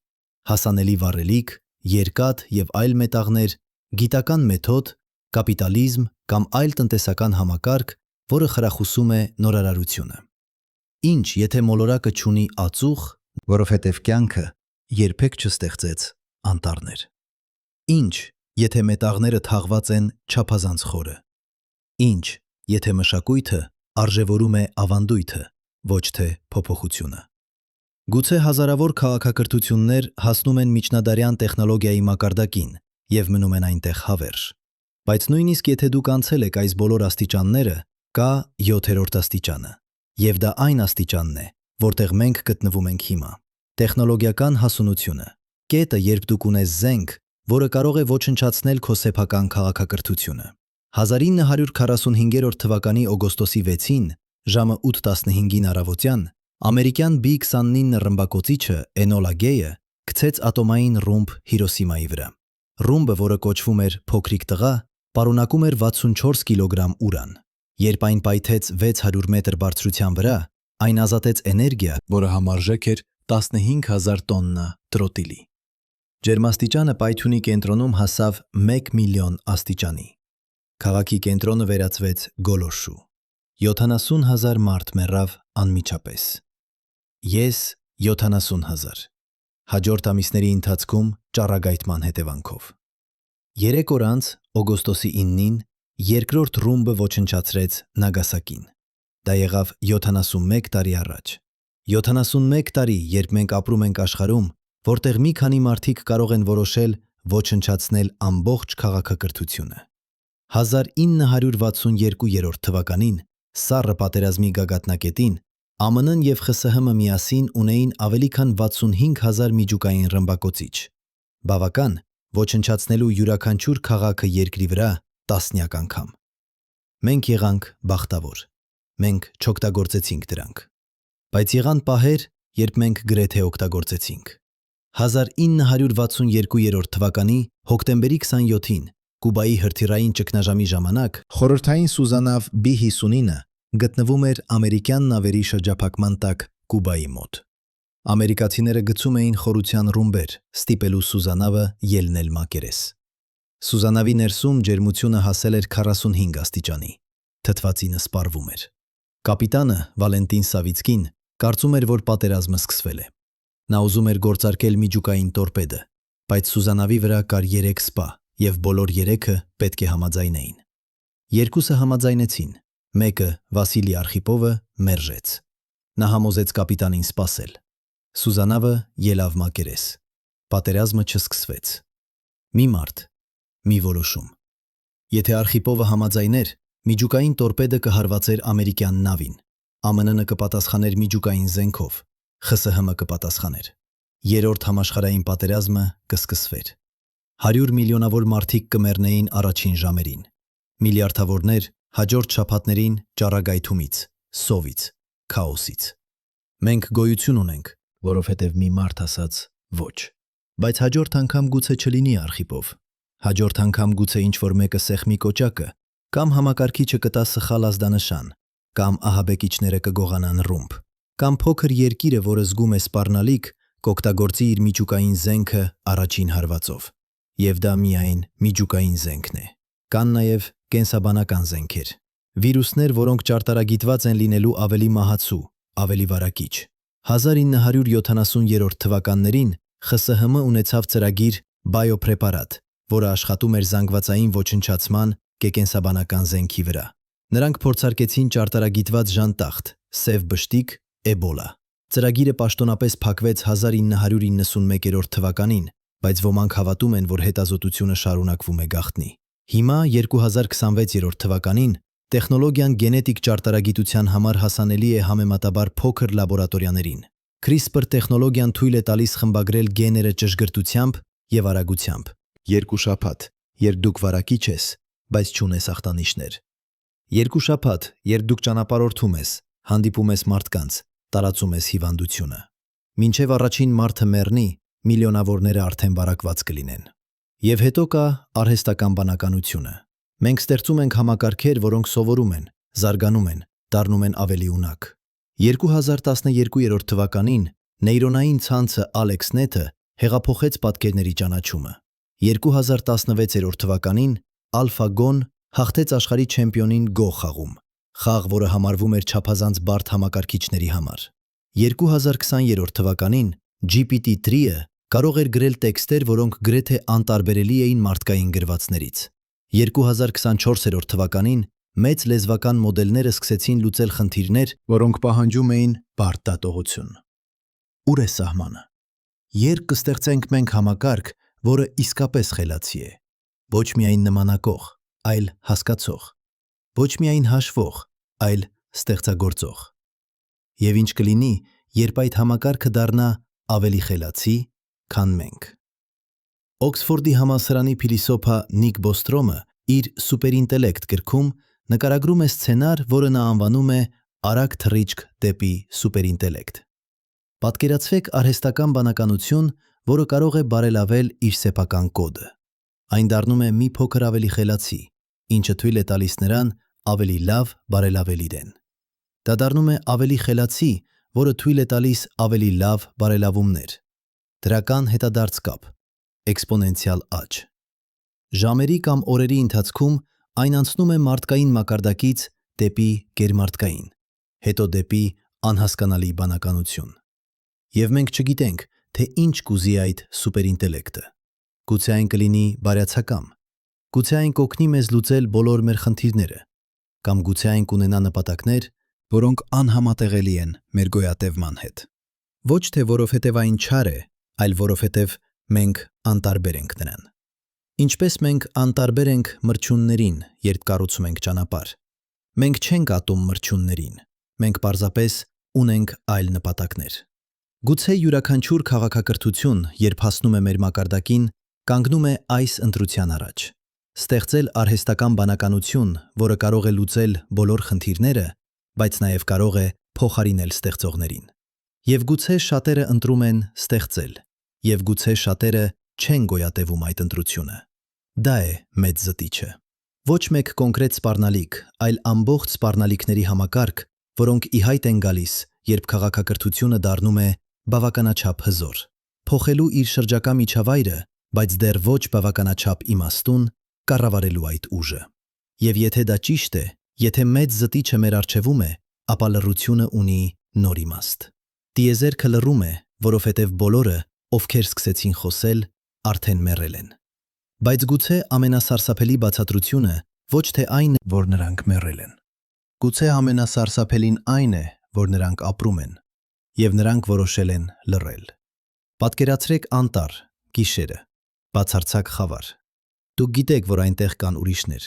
Հասանելի վառելիք, երկաթ և այլ մետաղներ, գիտական մեթոդ, կապիտալիզմ կամ այլ տնտեսական համակարգ, որը խրախուսում է նորարարությունը։ Ինչ եթե մոլորակը չունի ածուխ, որովհետև կյանքը երբեք չստեղծեց անտառներ։ Ինչ եթե մետաղները թաղված են չափազանց խորը։ Ինչ եթե մշակույթը արժևորում է ավանդույթը, ոչ թե փոփոխությունը։ Գուցե հազարավոր քաղաքակրթություններ հասնում են միջնադարյան տեխնոլոգիայի մակարդակին և մնում են այնտեղ հավերժ։ Բայց նույնիսկ եթե դուք անցել եք այս բոլոր աստիճանները, կա 7-րդ աստիճանը, և դա այն աստիճանն է, որտեղ մենք գտնվում ենք հիմա։ Տեխնոլոգիական հասունությունը։ Կետը, երբ դուք ունես զենք, որը կարող է ոչնչացնել քո սեփական քաղաքակրթությունը։ 1945 թվականի օգոստոսի 6-ին, ժամը 8:15-ին առավոտյան, ամերիկյան B-29 ռմբակոծիչը Էնոլա Գեյը գցեց ատոմային ռումբ Հիրոսիմայի վրա։ Ռումբը, որը կոչվում էր Փոքրիկ տղա, պարունակում էր 64 կիլոգրամ ուրան։ Երբ այն պայթեց 600 մետր բարձրության վրա, այն ազատեց էներգիա, որը համարժեք էր 15000 տոննա տրոտիլի։ Ջերմաստիճանը պայթյունի կենտրոնում հասավ 1 միլիոն աստիճանի։ Քաղաքի կենտրոնը վերածվեց գոլորշու։ 70,000 մարդ մեռավ անմիջապես։ Ես 70,000։ Հաջորդ ամիսների ընթացքում ճառագայթման հետևանքով։ 3 օր անց, օգոստոսի 9-ին, երկրորդ ռումբը ոչնչացրեց Նագասակին։ Դա եղավ 71 տարի առաջ։ 71 տարի, երբ մենք ապրում ենք աշխարհում, որտեղ մի քանի մարդիկ կարող են որոշել ոչնչացնել ամբողջ քաղաքակրթությունը։ 1962 թվականին, Սառը պատերազմի գագաթնակետին, ԱՄՆ-ն և ԽՍՀՄ միասին ունեին ավելի քան 65,000 միջուկային ռմբակոծիչ։ Բավական, ոչնչացնելու յուրաքանչյուր քաղաքը երկրի վրա տասնյակ անգամ։ Մենք եղանք բախտավոր։ Մենք չօգտագործեցինք դրանք։ Բայց եղան պահեր, երբ մենք գրեթե օգտագործեցինք։ 1962 թվականի հոկտեմբերի 27-ին Կուբայի հրթիռային ճգնաժամի ժամանակ խորհրդային սուզանավ B-59-ը գտնվում էր ամերիկյան նավերի շրջափակման տակ Կուբայի մոտ։ Ամերիկացիները գցում էին խորության ռումբեր, ստիպելու սուզանավը ելնել մակերես։ Սուզանավի ներսում ջերմությունը հասել էր 45 աստիճանի։ Թթվածինը սպառվում էր։ Կապիտանը Վալենտին Սավիցկին կարծում էր, որ պատերազմը սկսվել է։ Նա ուզում էր գործարկել միջուկային տորպեդը, բայց սուզանավի վրա կար 3 սպա, և բոլոր 3-ը պետք է համաձայնեին։ Երկուսը համաձայնեցին, մեկը Վասիլի Արխիպովը մերժեց։ Նա համոզեց կապիտանին սպասել։ Սուզանավը ելավ մակերես։ Պատերազմը չսկսվեց։ Մի մարդ, մի որոշում։ Եթե Արխիպովը համաձայներ, միջուկային տորպեդը կհարվածեր ամերիկյան նավին, ԱՄՆ-ը կպատասխաներ միջուկային զենքով, ԽՍՀՄ կպատասխաներ։ Երրորդ համաշխարհային պատերազմը կսկսվեր։ 100 միլիոնավոր մարդիկ կմեռնեին առաջին ժամերին։ Միլիարդավորներ հաջորդ շաբաթներին ճառագայթումից, սովից, քաոսից։ Մենք գոյություն ունենք, որովհետև մի մարդ ասաց Ոչ։ Բայց հաջորդ անգամ գուցե չլինի Արխիպով։ Հաջորդ անգամ գուցե ինչ-որ մեկը սեղմի կոճակը, կամ համակարգիչը կտա սխալ ազդանշան, կամ ահաբեկիչները կգողանան ռումբ, կամ փոքր երկիրը, որը զգում է սպառնալիք, կօգտագործի իր միջուկային զենքը առաջին հարվածով։ Եվ դա միայն միջուկային զենքն է։ Կան նաև կենսաբանական զենքեր։ Վիրուսներ, որոնք ճարտարագիտված են լինելու ավելի մահացու, ավելի վարակիչ։ 1970-րդ թվականներին ԽՍՀՄ ունեցավ ծրագիր «Բայոպրեպարատ», որը աշխատում էր զանգվածային ոչնչացման կենսաբանական զենքի վրա։ Նրանք փորձարկեցին ճարտարագիտված ժանտախտ, սև բշտիկ, էբոլա։ Ծրագիրը պաշտոնապես փակվեց 1991 թվականին, բայց ոմանք հավատում են, որ հետազոտությունը շարունակվում է գաղտնի։ Հիմա 2026 թվականին տեխնոլոգիան գենետիկ ճարտարագիտության համար հասանելի է համեմատաբար փոքր լաբորատորիաներին։ CRISPR տեխնոլոգիան թույլ է տալիս խմբագրել գեները ճշգրտությամբ եւ արագությամբ։ 2 շաբաթ, երբ դուք վարակիչ ես, բայց չունես ախտանիշներ։ 2 շաբաթ, երբ դուք ճանապարհորդում ես, հանդիպում ես մարդկանց, տարածում ես հիվանդությունը։ Մինչև առաջին մարդը մեռնի, միլիոնավորները արդեն վարակված կլինեն։ Եվ հետո կա արհեստական բանականությունը։ Մենք ստեղծում ենք համակարգեր, որոնք սովորում են, զարգանում են, դառնում են ավելի ունակ։ 2012 թվականին նեյրոնային ցանցը AlexNet-ը հեղափոխեց պատկերների ճանաչումը։ 2016 թվականին AlphaGo-ն հաղթեց աշխարհի չեմպիոնին Go խաղում, խաղ, որը համարվում էր չափազանց բարդ համակարգիչների համար։ 2020 թվականին GPT-3-ը կարող էր գրել տեքստեր, որոնք գրեթե անտարբերելի էին մարդկային գրվածներից։ 2024 թվականին մեծ լեզվական մոդելները սկսեցին լուծել խնդիրներ, որոնք պահանջում էին բարդ դատողություն։ Ուր է սահմանը։ Երբ կստեղծենք մենք համակարգ, որը իսկապես խելացի է, ոչ միայն նմանակող, այլ հասկացող, ոչ միայն հաշվող, այլ ստեղծագործող։ Եվ ինչ կլինի, երբ այդ համակարգը դառնա ավելի խելացի, քան մենք։ Օքսֆորդի համալսարանի փիլիսոփա Նիկ Բոստրոմը իր «Սուպերինտելեկտ» գրքում նկարագրում է սցենար, որը նա անվանում է «Արագ թռիչք դեպի սուպերինտելեկտ»։ Պատկերացրեք արհեստական բանականություն, որը կարող է բարելավել իր սեփական կոդը։ Այն դառնում է մի փոքր ավելի խելացի, ինչը թույլ է տալիս նրան ավելի լավ բարելավել իրեն։ Դա դառնում է ավելի խելացի, որը թույլ է տալիս ավելի լավ բարելավումներ։ Դրական հետադարձ կապ, էքսպոնենցիալ աճ։ Ժամերի կամ օրերի ընթացքում այն անցնում է մարդկային մակարդակից դեպի գերմարդկային, հետո դեպի անհասկանալի բանականություն։ Եվ մենք չգիտենք, թե ինչ կուզի այդ սուպերինտելեկտը։ Գուցե այն կլինի բարյացակամ, գուցե այն կօգնի մեզ լուծել բոլոր մեր խնդիրները, կամ գուցե այն կունենա նպատակներ, որոնք անհամատեղելի են մեր գոյատևման հետ։ Ոչ թե որովհետև այն չար է, այլ որովհետև մենք անտարբեր ենք նրան։ Ինչպես մենք անտարբեր ենք մրջյուններին, երբ կառուցում ենք ճանապարհ։ Մենք չենք ատում մրջյուններին, մենք պարզապես ունենք այլ նպատակներ։ Գուցե յուրաքանչյուր քաղաքակրթություն, երբ հասնում է մեր մակարդակին, կանգնում է այս ընտրության առաջ. ստեղծել արհեստական բանականություն, որը կարող է լուծել բոլոր խնդիրները, բայց նաև կարող է փոխարինել ստեղծողներին։ Եվ գուցե շատերը ընտրում են ստեղծել, եւ գուցե շատերը չեն գոյատևում այդ ընտրությունը։ Դա է մեծ զտիչը։ Ոչ մեկ կոնկրետ սպառնալիք, այլ ամբողջ սպառնալիքների համակարգ, որոնք ի հայտ են գալիս, երբ քաղաքակրթությունը դառնում է բավականաչափ հզոր, փոխելու իր շրջակա միջավայրը, բայց դեռ ոչ բավականաչափ իմաստուն, կառավարելու այդ ուժը։ Եվ եթե դա ճիշտ է, եթե մեծ զտիչը մեր առջևում է, ապա լռությունը ունի նոր իմաստ։ Տիեզերքը լռում է, որովհետև բոլորը, ովքեր սկսեցին խոսել, արդեն մեռել են։ Բայց գուցե ամենասարսափելի բացատրությունը ոչ թե այն է, որ նրանք մեռել են։ Գուցե ամենասարսափելին այն է, որ նրանք ապրում են, եւ նրանք որոշել են լռել։ Պատկերացրեք անտառ, գիշերը, բացարձակ խավար։ Դուք գիտեք, որ այնտեղ կան ուրիշներ։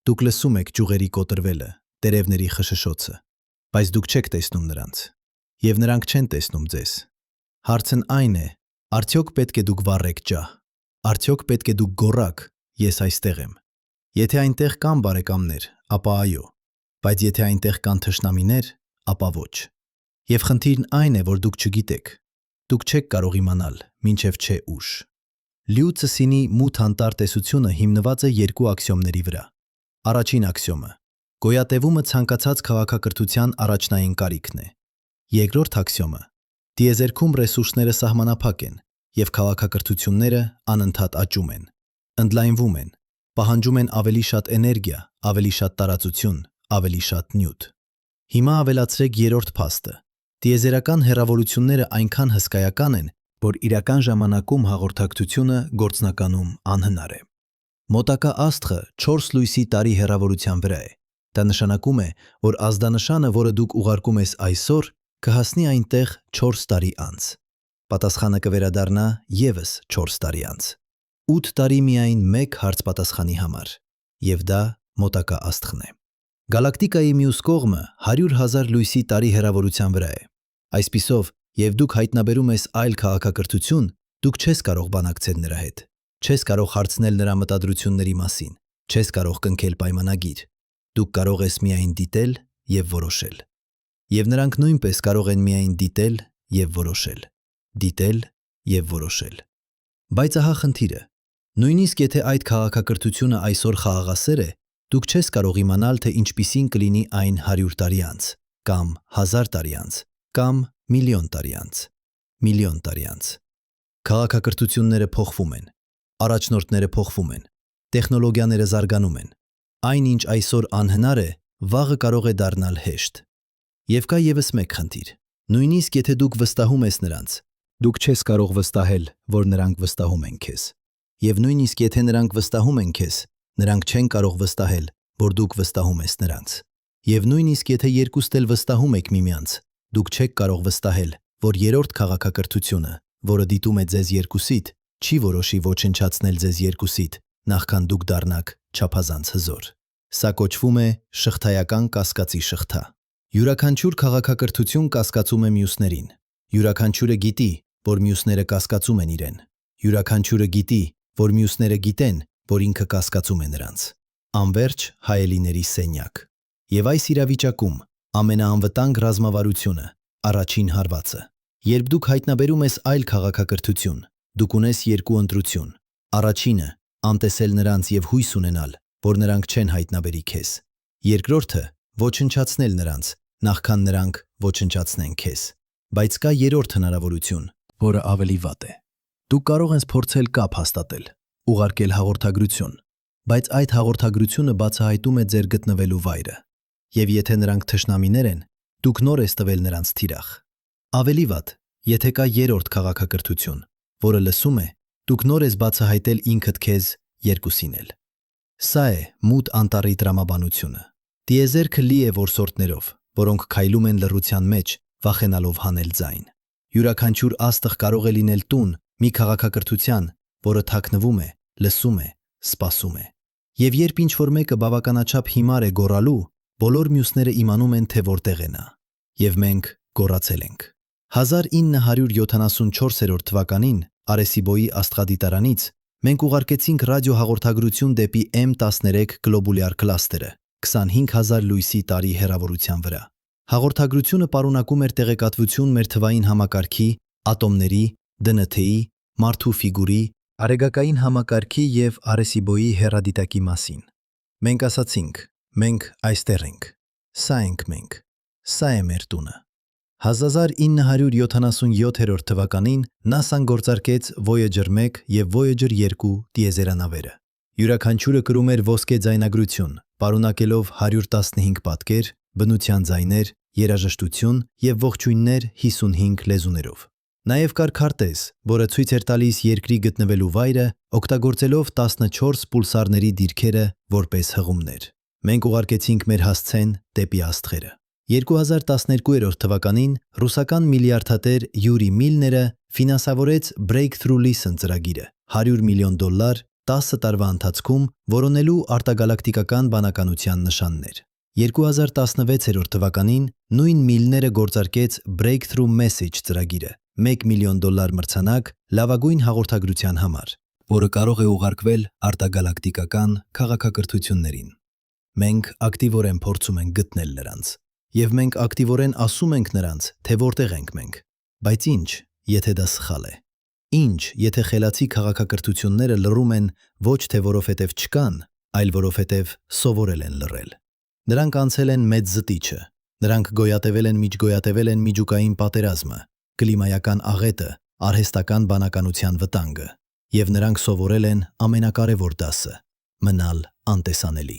Դուք լսում եք ճյուղերի կոտրվելը, տերևների խշշոցը, բայց դուք չեք տեսնում նրանց, եւ նրանք չեն տեսնում ձեզ։ Հարցն այն է, արդյոք պետք է դուք վառեք ջահ, արդյոք պետք է դուք գոռաք, ես այստեղ եմ։ Եթե այնտեղ կան բարեկամներ, ապա այո, բայց եթե այնտեղ կան թշնամիներ, ապա ոչ։ Եվ խնդիրն այն է, որ դուք չգիտեք։ Դուք չեք կարող իմանալ, մինչև չէ ուշ։ Լյու Ցսինի մութ անտառ տեսությունը հիմնված է երկու աքսիոմների վրա։ Առաջին աքսիոմը. գոյատևումը ցանկացած քաղաքակրթության առաջնային կարիքն է։ Երկրորդ աքսիոմը. տիեզերքում ռեսուրսները սահմանափակ են, եւ քաղաքակրթությունները անընդհատ աճում են, ընդլայնվում են, պահանջում են ավելի շատ էներգիա, ավելի շատ տարածություն, ավելի շատ նյութ։ Հիմա ավելացրեք երրորդ փաստը. տիեզերական հեռավորությունները այնքան հսկայական են, որ իրական ժամանակում հաղորդակցությունը գործնականում անհնար է։ Մոտակա աստղը 4 լույսի տարի հեռավորության վրա է։ Դա նշանակում է, որ ազդանշանը, որը դուք ուղարկում ես այսօր, կհասնի այնտեղ 4 տարի անց։ Պատասխանը կվերադառնա եւս 4 տարի անց։ 8 տարի միայն մեկ հարց պատասխանի համար, եւ դա մոտակա աստղն է։ Գալակտիկայի մյուս կողմը 100,000 լույսի տարի հեռավորության վրա է։ Այսպիսով, եւ դուք հայտնաբերում ես այլ քաղաքակրթություն, դուք չես կարող բանակցել նրա հետ, չես կարող հարցնել նրա մտադրությունների մասին, չես կարող կնքել պայմանագիր։ Դուք կարող ես միայն դիտել եւ որոշել։ Եվ նրանք նույնպես կարող են միայն դիտել եւ որոշել։ Դիտել եւ որոշել։ Բայց ահա խնդիրը. նույնիսկ եթե այդ քաղաքակրթությունը այսօր խաղաղասեր է, դուք չես կարող իմանալ, թե ինչպիսին կլինի այն 100 տարի անց, կամ 1000 տարի անց, կամ միլիոն տարի անց, միլիոն տարի անց։ Քաղաքակրթությունները փոխվում են, առաջնորդները փոխվում են, տեխնոլոգիաները զարգանում են։ Այն, ինչ այսօր անհնար է, վաղը կարող է դառնալ հեշտ։ Եվ կա եւս մեկ խնդիր. նույնիսկ եթե դուք վստահում ես նրանց, դուք չես կարող վստահել, որ նրանք վստահում են քեզ։ Եվ նույնիսկ եթե նրանք վստահում են քեզ, նրանք չեն կարող վստահել, որ դուք վստահում ես նրանց։ Եվ նույնիսկ եթե երկուստ էլ վստահում եք միմյանց, դուք չեք կարող վստահել, որ երրորդ քաղաքակրթությունը, որը դիտում է ձեզ երկուսիդ, չի որոշի ոչնչացնել ձեզ երկուսիդ, նախքան դուք դառնաք չափազանց հզոր։ Սա կոչվում է շղթայական կասկածի շղթա։ Յուրաքանչյուր քաղաքակրթություն կասկածում է մյուսներին։ Յուրաքանչյուրը գիտի, որ մյուսները կասկածում են իրեն։ Յուրաքանչյուրը գիտի, որ մյուսները գիտեն, որ ինքը կասկածում է նրանց։ Անվերջ հայելիների սենյակ։ Եվ այս իրավիճակում ամենաանվտանգ ռազմավարությունը, առաջին հարվածը։ Երբ դուք հայտնաբերում ես այլ քաղաքակրթություն, դուք ունես երկու ընտրություն։ Առաջինը՝ անտեսել նրանց եւ հույս ունենալ, որ նրանք չեն հայտնաբերի քեզ։ Երկրորդը՝ ոչնչացնել նրանց, նախքան նրանք ոչնչացնեն քեզ։ Բայց կա երրորդ հնարավորություն, որը ավելի վատ է։ Դուք կարող ես փորձել կապ հաստատել, ուղարկել հաղորդագրություն, բայց այդ հաղորդագրությունը բացահայտում է ձեր գտնվելու վայրը։ Եվ եթե նրանք թշնամիներ են, դուք նոր ես տվել նրանց թիրախ։ Ավելի վատ, եթե կա երրորդ քաղաքակրթություն, որը լսում է, դուք նոր ես բացահայտել ինքդ քեզ երկուսին էլ։ Սա է մութ անտառի տրամաբանությունը։ Տիեզերքը լի է որսորդներով, որոնք քայլում են լռության մեջ, վախենալով հանել ձայն։ Յուրաքանչյուր աստղ կարող է լինել տուն մի քաղաքակրթության, որը թաքնվում է, լսում է, սպասում է։ Եվ երբ ինչ-որ մեկը բավականաչափ հիմար է գոռալու, բոլոր մյուսները իմանում են, թե որտեղ է նա։ Եվ մենք գոռացել ենք։ 1974 թվականին Արեսիբոյի աստղադիտարանից մենք ուղարկեցինք ռադիոհաղորդագրություն դեպի M13 գլոբուլյար կլաստերը 25000 լույսի տարի հեռավորության վրա։ Հաղորդագրությունը պարունակում էր տեղեկատվություն մեր թվային համակարգի, ատոմների, ԴՆԹ-ի, մարդու ֆիգուրի, արեգակային համակարգի եւ Արեսիբոյի հեռադիտակի մասին։ Մենք ասացինք. մենք այստեղ ենք։ Սա ենք մենք։ Սա է մեր տունը։ 1977 թվականին NASA-ն գործարկեց Voyager 1 եւ Voyager 2 տիեզերանավերը։ Յուրաքանչյուրը կրում էր ոսկե ձայնագրություն, պարունակելով 115 պատկեր, բնության ձայներ, երաժշտություն եւ ողջույններ 55 լեզուներով։ Նաեւ կար քարտեզ, որը ցույց էր տալիս երկրի գտնվելու վայրը, օգտագործելով 14 պուլսարների դիրքերը որպես հղումներ։ Մենք ուղարկեցինք մեր հասցեն դեպի աստղերը։ 2012 թվականին ռուսական միլիարդատեր Յուրի Միլները ֆինանսավորեց Breakthrough Listen ծրագիրը $100 միլիոն 10 տարվա ընթացքում որոնելու արտագալակտիկական բանականության նշաններ։ 2016 թվականին նույն Միլները գործարկեց Breakthrough Message ծրագիրը $1 միլիոն մրցանակ լավագույն հաղորդագրության համար, որը կարող է ուղարկվել արտագալակտիկական քաղաքակրթություններին։ Մենք ակտիվորեն փորձում ենք գտնել նրանց, եւ մենք ակտիվորեն ասում ենք նրանց, թե որտեղ ենք մենք։ Բայց ինչ, եթե դա սխալ է։ Ինչ, եթե խելացի քաղաքակրթությունները լռում են ոչ թե որովհետև չկան, այլ որովհետև սովորել են լռել։ Նրանք անցել են մեծ զտիչը, նրանք գոյատևել են միջգոյատևել են միջուկային պատերազմը, կլիմայական աղետը, արհեստական բանականության վտանգը, և նրանք սովորել են ամենակարևոր դասը՝ մնալ անտեսանելի։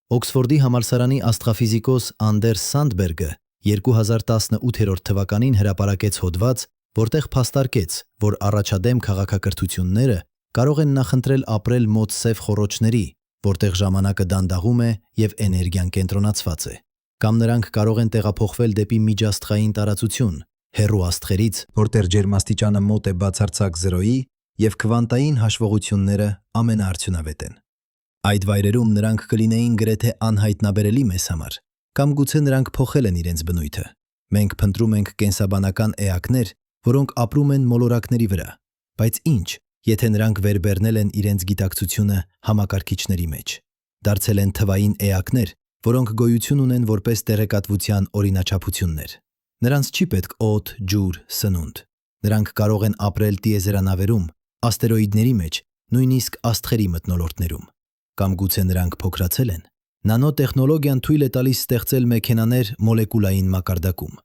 Օքսֆորդի համալսարանի աստղաֆիզիկոս Անդերս Սանդբերգը 2018 թվականին հրապարակեց հոդված, որտեղ փաստարկեց, որ առաջադեմ քաղաքակրթությունները կարող են նախընտրել ապրել մոտ սև խոռոչների, որտեղ ժամանակը դանդաղում է և էներգիան կենտրոնացված է, կամ նրանք կարող են տեղափոխվել դեպի միջաստղային տարածություն, հեռու աստղերից, որտեղ ջերմաստիճանը մոտ է բացարձակ 0-ի և քվանտային հաշվողությունները ամենաարդյունավետ են։ Այդ վայրերում նրանք կլինեին գրեթե անհայտնաբերելի մեզ համար, կամ գուցե նրանք փոխել են իրենց բնույթը։ Մենք փնտրում ենք կենսաբանական էակներ, որոնք ապրում են մոլորակների վրա, բայց ինչ, եթե նրանք վերբեռնել են իրենց գիտակցությունը համակարգիչների մեջ, դարձել են թվային էակներ, որոնք գոյություն ունեն որպես տեղեկատվության օրինաչափություններ։ Նրանց չի պետք օդ, ջուր, սնունդ։ Նրանք կարող են ապրել տիեզերանավերում, աստերոիդների մեջ, նույնիսկ աստղերի մթնոլորտներում։ Կամ գուցե նրանք փոքրացել են։ Նանոտեխնոլոգիան թույլ է տալիս ստեղծել մեքենաներ մոլեկուլային մակարդակում։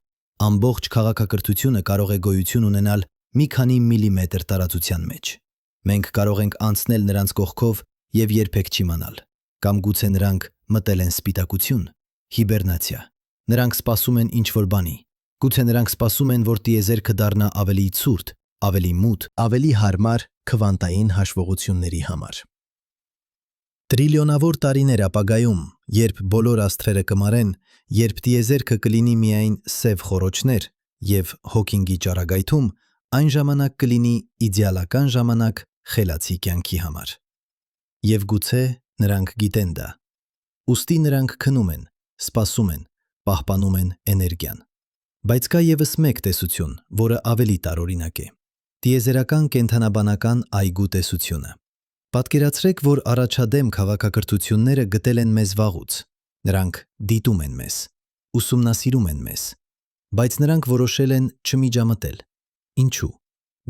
Ամբողջ քաղաքակրթությունը կարող է գոյություն ունենալ մի քանի միլիմետր տարածության մեջ։ Մենք կարող ենք անցնել նրանց կողքով և երբեք չիմանալ։ Կամ գուցե նրանք մտել են սպիտակություն, հիբերնացիա։ Նրանք սպասում են ինչ-որ բանի։ Գուցե նրանք սպասում են, որ տիեզերքը դառնա ավելի ցուրտ, ավելի մութ, ավելի հարմար քվանտային հաշվողությունների համար։ Տրիլիոնավոր տարիներ ապագայում, երբ բոլոր աստղերը կմարեն, երբ տիեզերքը կլինի միայն սև խոռոչներ և Հոքինգի ճառագայթում, այն ժամանակ կլինի իդեալական ժամանակ խելացի կյանքի համար։ Եվ գուցե նրանք գիտեն դա։ Ուստի նրանք քնում են, սպասում են, պահպանում են էներգիան։ Բայց կա ևս մեկ տեսություն, որը ավելի տարօրինակ է։ Տիեզերական կենդանաբանական այգու տեսությունը։ Պատկերացրեք, որ առաջադեմ քաղաքակրթությունները գտել են մեզ վաղուց։ Նրանք դիտում են մեզ, ուսումնասիրում են մեզ, բայց նրանք որոշել են չմիջամտել։ Ինչու՞։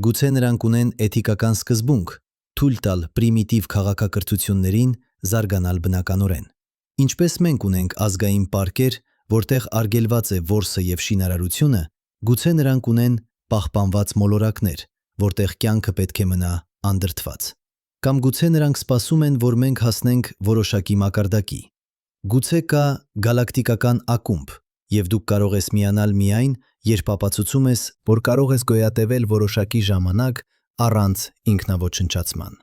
Գուցե նրանք ունեն էթիկական սկզբունք՝ թույլ տալ պրիմիտիվ քաղաքակրթություններին զարգանալ բնականորեն։ Ինչպես մենք ունենք ազգային պարկեր, որտեղ արգելված է որսը և շինարարությունը, գուցե նրանք ունեն պահպանված մոլորակներ, որտեղ կյանքը պետք է մնա անդրդված։ Կամ գուցե նրանք սպասում են, որ մենք հասնենք որոշակի մակարդակի։ Գուցե կա գալակտիկական ակումբ, և դուք կարող ես միանալ միայն, երբ ապացուցում ես, որ կարող ես գոյատևել որոշակի ժամանակ առանց ինքնաոչնչացման։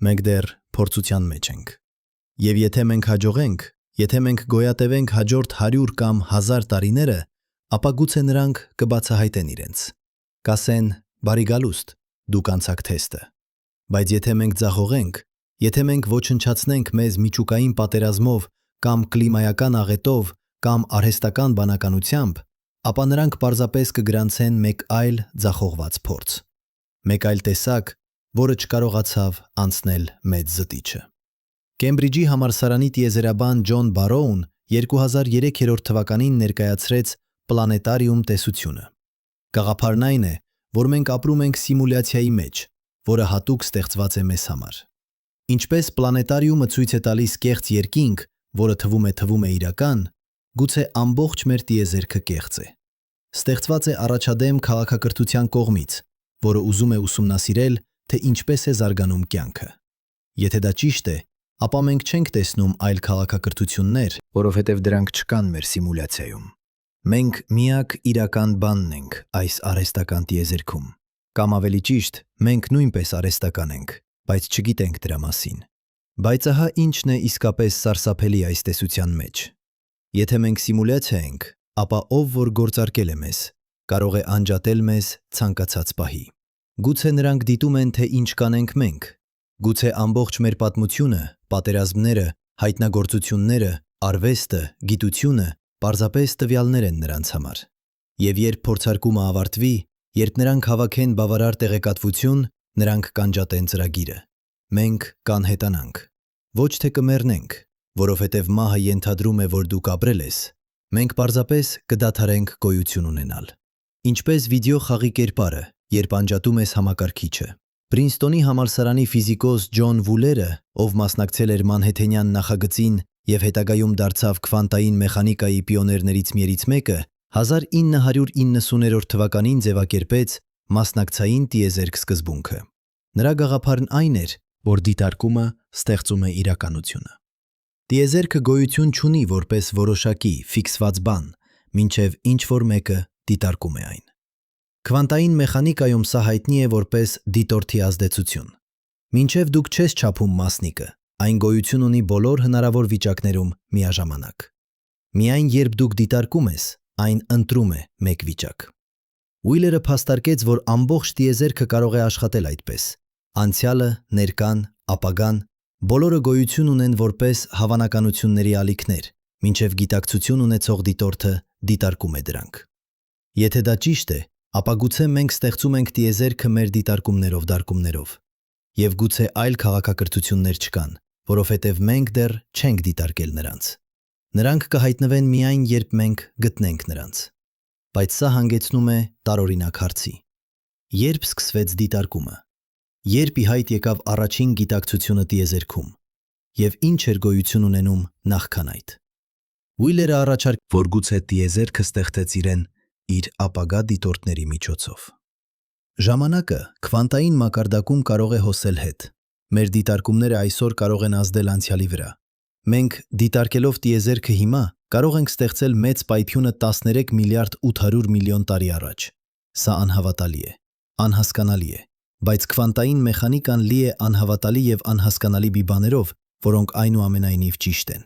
Մենք դեռ փորձության մեջ ենք։ Եվ եթե մենք հաջողենք, եթե մենք գոյատևենք հաջորդ 100 կամ 1000 տարիները, ապա գուցե նրանք կբացահայտեն իրենց։ Կասեն՝ բարի գալուստ, դուք անցաք թեստը։ Բայց եթե մենք ձախողենք, եթե մենք ոչնչացնենք մեզ միջուկային պատերազմով կամ կլիմայական աղետով կամ արհեստական բանականությամբ, ապա նրանք պարզապես կգրանցեն մեկ այլ ձախողված փորձ։ Մեկ այլ տեսակ, որը չկարողացավ անցնել մեծ զտիչը։ Կեմբրիջի համալսարանի տիեզերաբան Ջոն Բարոուն 2003 թվականին ներկայացրեց պլանետարիում տեսությունը։ Գաղափարն այն է, որ մենք ապրում ենք սիմուլյացիայի մեջ, որը հատուկ ստեղծված է մեզ համար։ Ինչպես պլանետարիումը ցույց է տալիս կեղծ երկինք, որը թվում է իրական, գուցե ամբողջ մեր տիեզերքը կեղծ է։ Ստեղծված է առաջադեմ քաղաքակրթության կողմից, որը ուզում է ուսումնասիրել, թե ինչպես է զարգանում կյանքը։ Եթե դա ճիշտ է, ապա մենք չենք տեսնում այլ քաղաքակրթություններ, որովհետև դրանք չկան մեր սիմուլյացիայում։ Մենք միակ իրական բանն ենք այս արհեստական տիեզերքում։ Կամ ավելի ճիշտ, մենք նույնպես արհեստական ենք, բայց չգիտենք դրա մասին։ Բայց ահա ինչն է իսկապես սարսափելի այս տեսության մեջ։ Եթե մենք սիմուլյացիա ենք, ապա ով որ գործարկել է մեզ, կարող է անջատել մեզ ցանկացած պահի։ Գուցե նրանք դիտում են, թե ինչ կանենք մենք։ Գուցե ամբողջ մեր պատմությունը, պատերազմները, հայտնագործությունները, արվեստը, գիտությունը պարզապես տվյալներ են նրանց համար։ Եվ երբ փորձարկումը ավարտվի, երբ նրանք հավաքեն բավարար տեղեկատվություն, նրանք կանջատեն ծրագիրը։ Մենք կանհետանանք։ Ոչ թե կմեռնենք, որովհետև մահը ենթադրում է, որ դուք ապրել ես։ Մենք պարզապես կդադարենք գոյություն ունենալ։ Ինչպես վիդեո խաղի կերպարը, երբ անջատում ես համակարգիչը։ Պրինստոնի համալսարանի ֆիզիկոս Ջոն Վուլերը, ով մասնակցել էր Մանհեթենյան նախագծին և հետագայում դարձավ քվանտային մեխանիկայի պիոներներից մեկը, 1990 թվականին ձևակերպեց մասնակցային տիեզերք սկզբունքը։ Նրա գաղափարն այն էր, որ դիտարկումը ստեղծում է իրականությունը։ Տիեզերքը գոյություն չունի որպես որոշակի, ֆիքսված բան, մինչև ինչ-որ մեկը դիտարկում է այն։ Քվանտային մեխանիկայում սա հայտնի է որպես դիտորդի ազդեցություն։ Մինչև դուք չես չափում մասնիկը, այն գոյություն ունի բոլոր հնարավոր վիճակներում միաժամանակ։ Միայն երբ դուք դիտարկում ես, այն ընտրում է մեկ վիճակ։ Ուիլերը փաստարկեց, որ ամբողջ տիեզերքը կարող է աշխատել այդպես։ Անցյալը, ներկան, ապագան, բոլորը գոյություն ունեն որպես հավանականությունների ալիքներ, մինչև գիտակցություն ունեցող դիտորդը դիտարկում է դրանք։ Եթե դա ճիշտ է, ապա գուցե մենք ստեղծում ենք տիեզերքը մեր դիտարկումներով, և գուցե այլ քաղաքակրթություններ չկան, որովհետև մենք դեռ չենք դիտարկել նրանց։ Նրանք կհայտնվեն միայն, երբ մենք գտնենք նրանց։ Բայց սա հանգեցնում է տարօրինակ հարցի. երբ սկսվեց դիտարկումը, երբ ի հայտ եկավ առաջին գիտակցությունը տիեզերքում, և ինչ էր գոյություն ունենում նախքան այդ։ Ուիլերը առաջարկեց, որ գուցե տիեզերքը ստեղծեց իրեն իր ապագա դիտորդների միջոցով։ Ժամանակը քվանտային մակարդակում կարող է հոսել հետ։ Մեր դիտարկումները այսօր կարող են ազդել անցյալի վրա։ Մենք դիտարկելով տիեզերքը հիմա կարող ենք ստեղծել մեծ պայթյունը 13 միլիարդ 800 միլիոն տարի առաջ։ Սա անհավատալի է, անհասկանալի է, բայց քվանտային մեխանիկան լի է անհավատալի և անհասկանալի բաներով, որոնք այնուամենայնիվ ճիշտ են։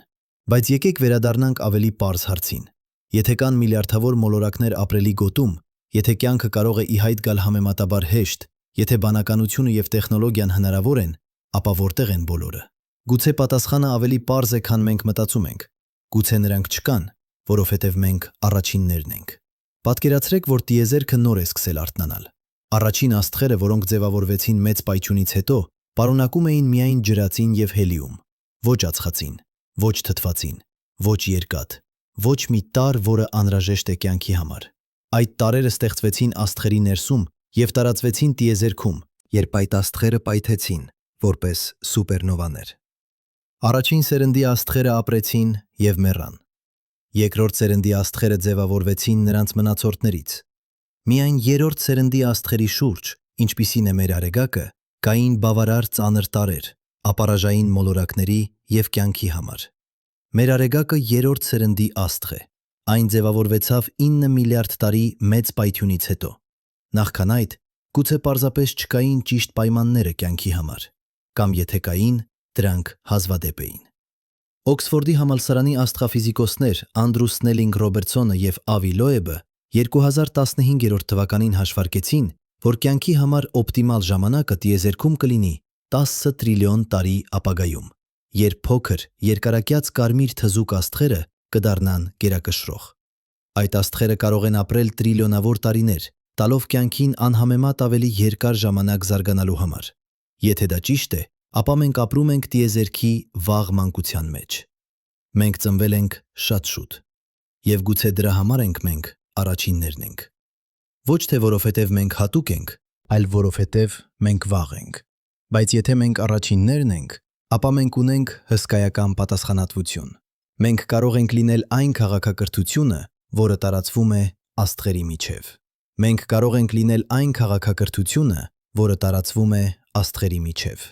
Բայց եկեք վերադառնանք ավելի պարզ հարցին։ Եթե կան միլիարդավոր մոլորակներ ապրելի գոտում, եթե կյանքը կարող է ի հայտ գալ համեմատաբար հեշտ, եթե բանականությունը և տեխնոլոգիան հնարավոր են, ապա որտեղ են բոլորը։ Գուցե պատասխանը ավելի պարզ է, քան մենք մտածում ենք։ Գուցե նրանք չկան, որովհետև մենք առաջիններն ենք։ Պատկերացրեք, որ տիեզերքը նոր է սկսել արթնանալ։ Առաջին աստղերը, որոնք ձևավորվեցին մեծ պայթյունից հետո, պարունակում էին միայն ջրածին և հելիում, ոչ ածխածին, ոչ թթվածին, ոչ երկաթ, ոչ մի տարր, որը անհրաժեշտ է կյանքի համար։ Այդ տարրերը ստեղծվեցին աստղերի ներսում և տարածվեցին տիեզերքում, երբ այդ աստղերը պայթեցին, որպես սուպերնովաներ։ Առաջին սերնդի աստղերը ապրեցին և մեռան։ Երկրորդ սերնդի աստղերը ձևավորվեցին նրանց մնացորդներից։ Միայն երրորդ սերնդի աստղերի շուրջ, ինչպիսին է մեր Արեգակը, կային բավարար ծանր տարրեր, ապարաժային մոլորակների և կյանքի համար։ Մեր Արեգակը երրորդ սերնդի աստղ է։ Այն ձևավորվեցավ 9 միլիարդ տարի մեծ պայթյունից հետո։ Նախքան այդ, գուցե պարզապես չկային ճիշտ պայմանները կյանքի համար, կամ եթե կային, դրանք հազվադեպ էին։ Օքսֆորդի համալսարանի աստղաֆիզիկոսներ Անդրու Սնելինգ Ռոբերտսոնը և Ավի Լոեբը 2015 թվականին հաշվարկեցին, որ կյանքի համար օպտիմալ ժամանակը տիեզերքում կլինի 10 տրիլիոն տարի ապագայում, երբ փոքր, երկարակյաց կարմիր թզուկ աստղերը կդառնան գերակշռող։ Այդ աստղերը կարող են ապրել տրիլիոնավոր տարիներ, տալով կյանքին անհամեմատ ավելի երկար ժամանակ զարգանալու համար։ Եթե դա ճիշտ է, ապա մենք ապրում ենք տիեզերքի վաղ մանկության մեջ։ Մենք ծնվել ենք շատ շուտ, և գուցե դրա համար մենք առաջիններն ենք։ Ոչ թե որովհետև մենք հատուկ ենք, այլ որովհետև մենք վաղ ենք։ Բայց եթե մենք առաջիններն ենք, ապա մենք ունենք հսկայական պատասխանատվություն։ Մենք կարող ենք լինել այն քաղաքակրթությունը, որը տարածվում է աստղերի միջև։ Մենք կարող ենք լինել այն քաղաքակրթությունը, որը տարածվում է աստղերի միջև։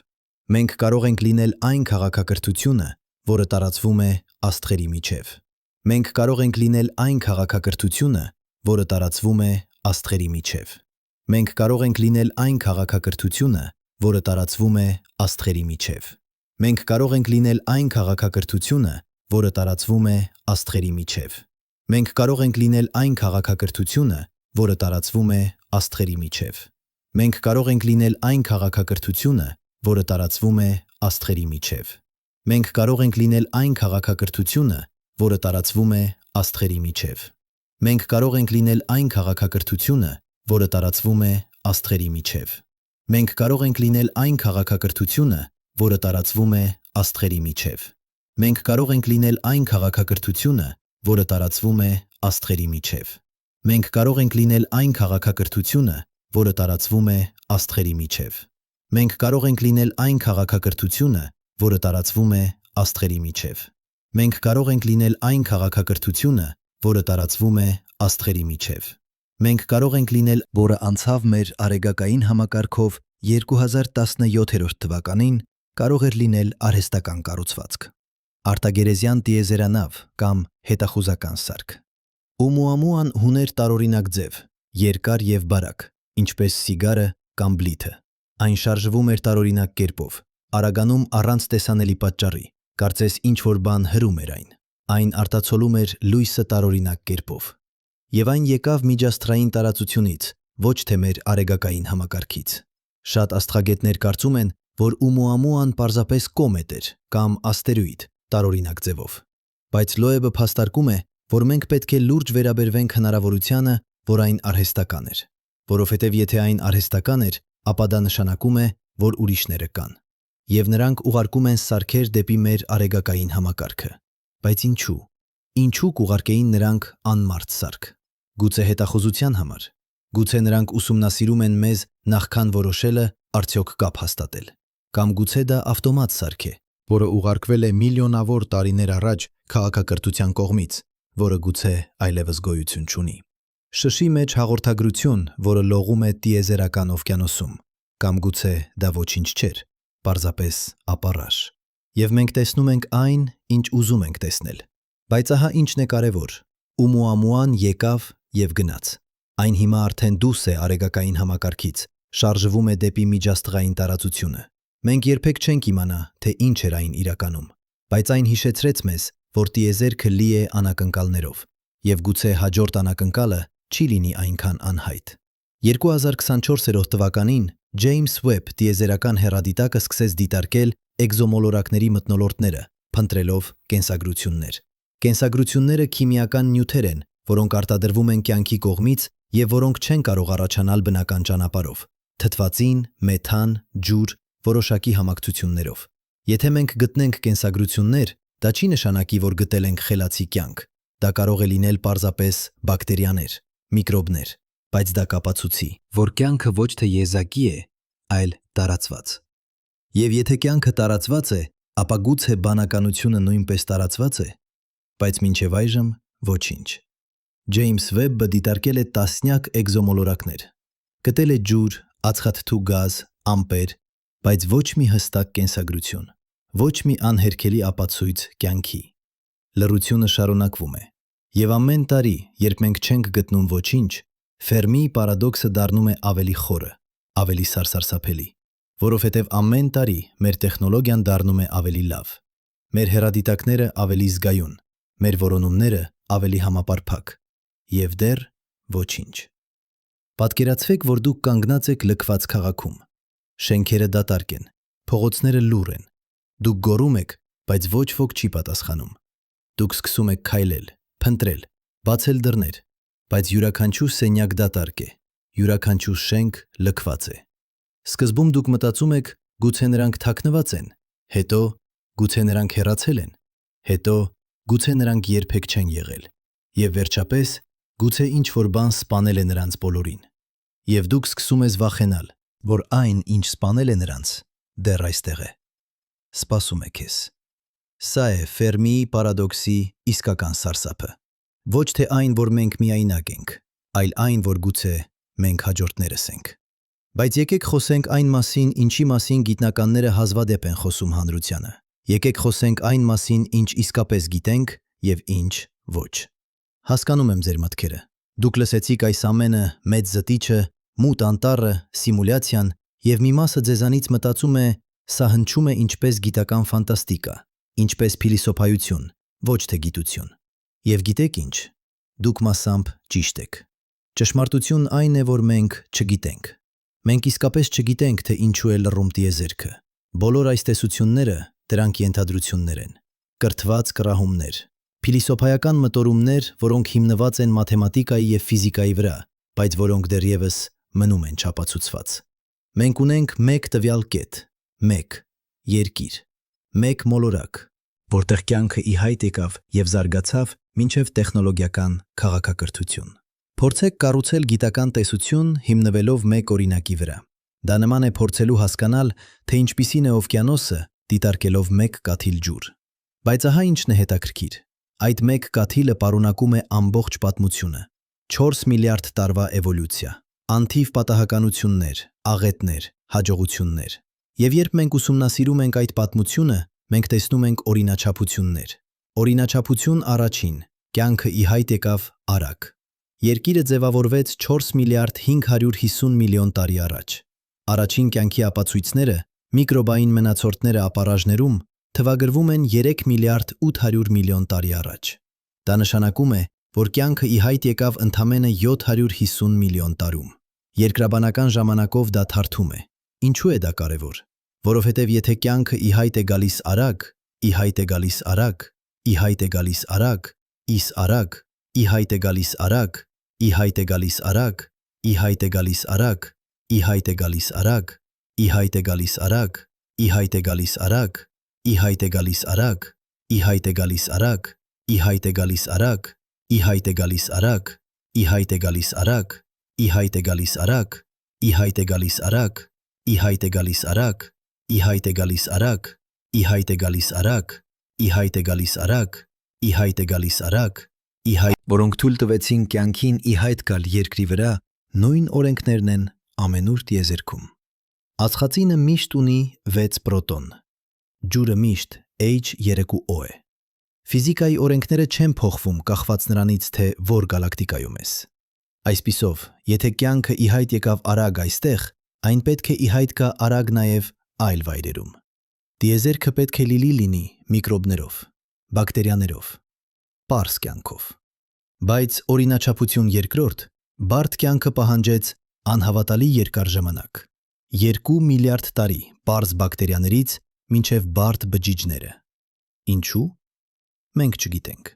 Մենք կարող ենք լինել այն քաղաքակրթությունը, որը տարածվում է աստղերի միջև։ Մենք կարող ենք լինել այն քաղաքակրթությունը, որը տարածվում է աստղերի միջև։ Մենք կարող ենք լինել այն քաղաքակրթությունը, որը տարածվում է աստղերի միջև։ Մենք կարող ենք լինել այն քաղաքակրթությունը, որը տարածվում է աստղերի միջև։ Մենք կարող ենք լինել այն քաղաքակրթությունը, որը տարածվում է աստղերի միջև։ Մենք կարող ենք լինել այն քաղաքակրթությունը, որը տարածվում է աստղերի միջև։ Մենք կարող ենք լինել այն քաղաքակրթությունը, որը տարածվում է աստղերի միջև։ Մենք կարող ենք լինել այն քաղաքակրթությունը, որը տարածվում է աստղերի միջև։ Մենք կարող ենք լինել այն քաղաքակրթությունը, որը տարածվում է աստղերի միջև։ Մենք կարող ենք լինել այն քաղաքակրթությունը, որը տարածվում է աստղերի միջև։ Մենք կարող ենք լինել այն քաղաքակրթությունը, որը տարածվում է աստղերի միջև։ Մենք կարող ենք լինել այն քաղաքակրթությունը, որը տարածվում է աստղերի միջև։ Մենք կարող ենք լինել այն քաղաքակրթությունը, որը տարածվում է աստղերի միջև։ Մենք կարող ենք լինել, որը անցավ մեր արեգակային համակարգով 2017 թվականին, կարող էր լինել արհեստական կառուցվածք, արտագերեզյան տիեզերանավ կամ հետախուզական սարք։ Ումուամուան ուներ տարօրինակ ձև, երկար եւ բարակ, ինչպես սիգարը կամ բլիթը։ Այն շարժվում էր տարօրինակ կերպով, արագանում առանց տեսանելի պատճառի, կարծես ինչ-որ բան հրում էր այն։ Այն արտացոլում էր լույսը տարօրինակ կերպով։ Եվ այն եկավ միջաստղային տարածությունից, ոչ թե մեր արեգակային համակարգից։ Շատ աստղագետներ կարծում են, որ Ումուամուան պարզապես կոմետ էր կամ աստերոիդ տարօրինակ ձևով։ Բայց Լոեբը փաստարկում է, որ մենք պետք է լուրջ վերաբերվենք հնարավորությանը, որ այն արհեստական էր, որովհետև եթե այն արհեստական էր, ապա դա նշանակում է, որ ուրիշները կան։ Եվ նրանք ուղարկում են սարքեր դեպի մեր արեգակային համակարգը։ Բայց ինչու։ Ինչու կուղարկեին նրանք անմարդ սարք։ Գուցե հետախուզության համար։ Գուցե նրանք ուսումնասիրում են մեզ նախքան որոշելը արդյոք կապ հաստատել։ Կամ գուցե դա ավտոմատ սարք է, որը ուղարկվել է միլիոնավոր տարիներ առաջ քաղաքակրթության կողմից, որը գուցե այլևս գոյություն չունի։ Շշի մեջ հաղորդագրություն, որը լողում է տիեզերական օվկիանոսում, կամ գուցե դա ոչինչ չէր, պարզապես ապառաշ։ Եվ մենք տեսնում ենք այն, ինչ ուզում ենք տեսնել։ Բայց ահա ինչն է կարևոր. Ումուամուան եկավ եւ գնաց։ Այն հիմա արդեն դուրս է արեգակային համակարգից, շարժվում է դեպի միջաստղային տարածությունը։ Մենք երբեք չենք իմանա, թե ինչ էր այն իրականում, բայց այն հիշեցրեց մեզ, որ տիեզերքը լի է անակնկալներով, եւ գուցե հաջորդ անակնկալը չի լինի այնքան անհայտ։ 2024 թվականին Ջեյմս Ուեբ տիեզերական հեռադիտակը սկսեց դիտարկել էկզոմոլորակների մթնոլորտները, փնտրելով կենսագրություններ։ Կենսագրությունները քիմիական նյութեր են, որոնք արտադրվում են կյանքի կողմից եւ որոնք չեն կարող առաջանալ բնական ճանապարհով՝ թթվածին, մեթան, ջուր, որոշակի համակցություններով։ Եթե մենք գտնենք կենսագրություններ, դա չի նշանակի, որ գտել ենք խելացի կյանք։ Դա կարող է լինել պարզապես բակտերիաներ, միկրոբներ, բայց դա կապացուցի, որ կյանքը ոչ թե եզակի է, այլ տարածված։ Եվ եթե կյանքը տարածված է, ապա գուցե բանականությունը նույնպես տարածված է, բայց մինչև այժմ ոչինչ։ Ջեյմս Ուեբը դիտարկել է տասնյակ էկզոմոլորակներ։ Գտել է ջուր, ածխաթթու գազ, ամպեր, բայց ոչ մի հստակ կենսագրություն, ոչ մի անհերքելի ապացույց կյանքի։ Լռությունը շարունակվում է։ Եվ ամեն տարի, երբ մենք չենք գտնում ոչինչ, Ֆերմիի պարադոքսը դառնում է ավելի խորը, ավելի սարսափելի, որովհետև ամեն տարի մեր տեխնոլոգիան դառնում է ավելի լավ, մեր հեռադիտակները ավելի զգայուն, մեր որոնումները ավելի համապարփակ, եւ դեռ ոչինչ։ Պատկերացրեք, որ դուք կանգնած եք լքված քաղաքում։ Շենքերը դատարկ են, փողոցները լուռ են։ Դուք գոռում եք, բայց ոչ ոք չի պատասխանում։ Դուք սկսում եք քայլել, փնտրել, բացել դռներ, բայց յուրաքանչյուր սենյակ դատարկ է, յուրաքանչյուր շենք լքված է։ Սկզբում դուք մտածում եք, գուցե նրանք թաքնված են, հետո գուցե նրանք հեռացել են, հետո գուցե նրանք երբեք չեն եղել, եւ վերջապես գուցե ինչ-որ բան սպանել է նրանց բոլորին։ Եվ դուք սկսում ես վախենալ, որ այն, ինչ սպանել է նրանց, դեռ այստեղ է։ Սպասում է քեզ։ Սա է Ֆերմիի պարադոքսի իսկական սարսափը։ Ոչ թե այն, որ մենք միայնակ ենք, այլ այն, որ գուցե մենք հաջորդներս ենք։ Բայց եկեք խոսենք այն մասին, ինչի մասին գիտնականները հազվադեպ են խոսում հանրությանը։ Եկեք խոսենք այն մասին, ինչ իսկապես գիտենք եւ ինչ ոչ։ Հասկանում եմ ձեր մտքերը։ Դուք լսեցիք այս ամենը, մեծ զտիչը, մութ անտառը, սիմուլյացիան, եւ մի մասը ձեզանից մտածում է, սա հնչում է ինչպես գիտական ֆանտաստիկա, ինչպես փիլիսոփայություն, ոչ թե գիտություն։ Եվ գիտեք ինչ, դուք մասամբ ճիշտ եք։ Ճշմարտությունն այն է, որ մենք չգիտենք։ Մենք իսկապես չգիտենք, թե ինչու է լռում տիեզերքը։ Բոլոր այս տեսությունները դրանք ենթադրություններ են, կրթված կռահումներ, փիլիսոփայական մտորումներ, որոնք հիմնված են մաթեմատիկայի եւ ֆիզիկայի վրա, բայց որոնք դեռևս մնում են չապացուցված։ Մենք ունենք մեկ տվյալ կետ, մեկ երկիր, մեկ մոլորակ, որտեղ կյանքը ի հայտ եկավ եւ զարգացավ մինչեւ տեխնոլոգիական քաղաքակրթություն։ Փորձեք կառուցել գիտական տեսություն հիմնվելով մեկ օրինակի վրա։ Դա նման է փորձելու հասկանալ, թե ինչպիսին է օվկիանոսը, դիտարկելով մեկ կաթիլ ջուր։ Բայց ահա ինչն է հետաքրքիր։ Այդ մեկ կաթիլը պարունակում է ամբողջ պատմությունը, 4 միլիարդ տարվա էվոլյուցիա, անթիվ պատահականություններ, աղետներ, հաջողություններ։ Եվ երբ մենք ուսումնասիրում ենք այդ պատմությունը, մենք տեսնում ենք օրինաչափություններ։ Օրինաչափություն առաջին, կյանքը ի հայտ եկավ արագ։ Երկիրը ձևավորվեց 4 միլիարդ 550 միլիոն տարի առաջ։ Առաջին կյանքի ապացույցները, միկրոբային մնացորդները ապարաժներում, թվագրվում են 3 միլիարդ 800 միլիոն տարի առաջ։ Դա նշանակում է, որ կյանքը ի հայտ եկավ ընդամենը 750 միլիոն տարում։ Երկրաբանական ժամանակով դա թարթում է։ Ինչու է դա կարևոր։ Որովհետև եթե կյանքը ի հայտ է գալիս արագ, ի հայտ է գալիս արագ, ի հայտ է գալիս արագ, իս արագ, ի հայտ է գալիս արագ, ի հայտ է գալիս արագ, ի հայտ է գալիս արագ, ի հայտ է գալիս արագ, ի հայտ է գալիս արագ, ի հայտ է գալիս արագ, ի հայտ է գալիս արագ, ի հայտ է գալիս արագ, ի հայտ է գալիս արագ, ի հայտ է գալիս արագ, ի հայտ է գալիս արագ, ի հայտ է գալիս արագ, ի հայտ է գալիս արագ, ի հայտ է գալիս արագ, ի հայտ է գալիս արագ, ի հայտ է գալիս արագ, ի հայտ է գալիս արագ, ի հայտ է գալիս արագ, ի հայտ, որոնք թույլ տվեցին կյանքին ի հայտ գալ երկրի վրա, նույն օրենքներն են ամենուր տիեզերքում։ Ածխածինը միշտ ունի 6 պրոտոն։ Ջուրը միշտ H2O է։ Ֆիզիկայի օրենքները չեն փոխվում կախված նրանից, թե որ գալակտիկայում ես։ Այսպիսով, եթե կյանքը ի հայտ եկավ արագ այստեղ, այն պետք է ի հայտ գա արագ նաև այլ վայրերում։ Տիեզերքը պետք է լինի միկրոբներով, բակտերիաներով, պարզ կյանքով։ Բայց օրինաչափություն երկրորդ, բարդ կյանքը պահանջեց անհավատալի երկար ժամանակ, 2 միլիարդ տարի պարզ բակտերիաներից մինչև բարդ բջիջները։ Ինչու՞։ Մենք չգիտենք։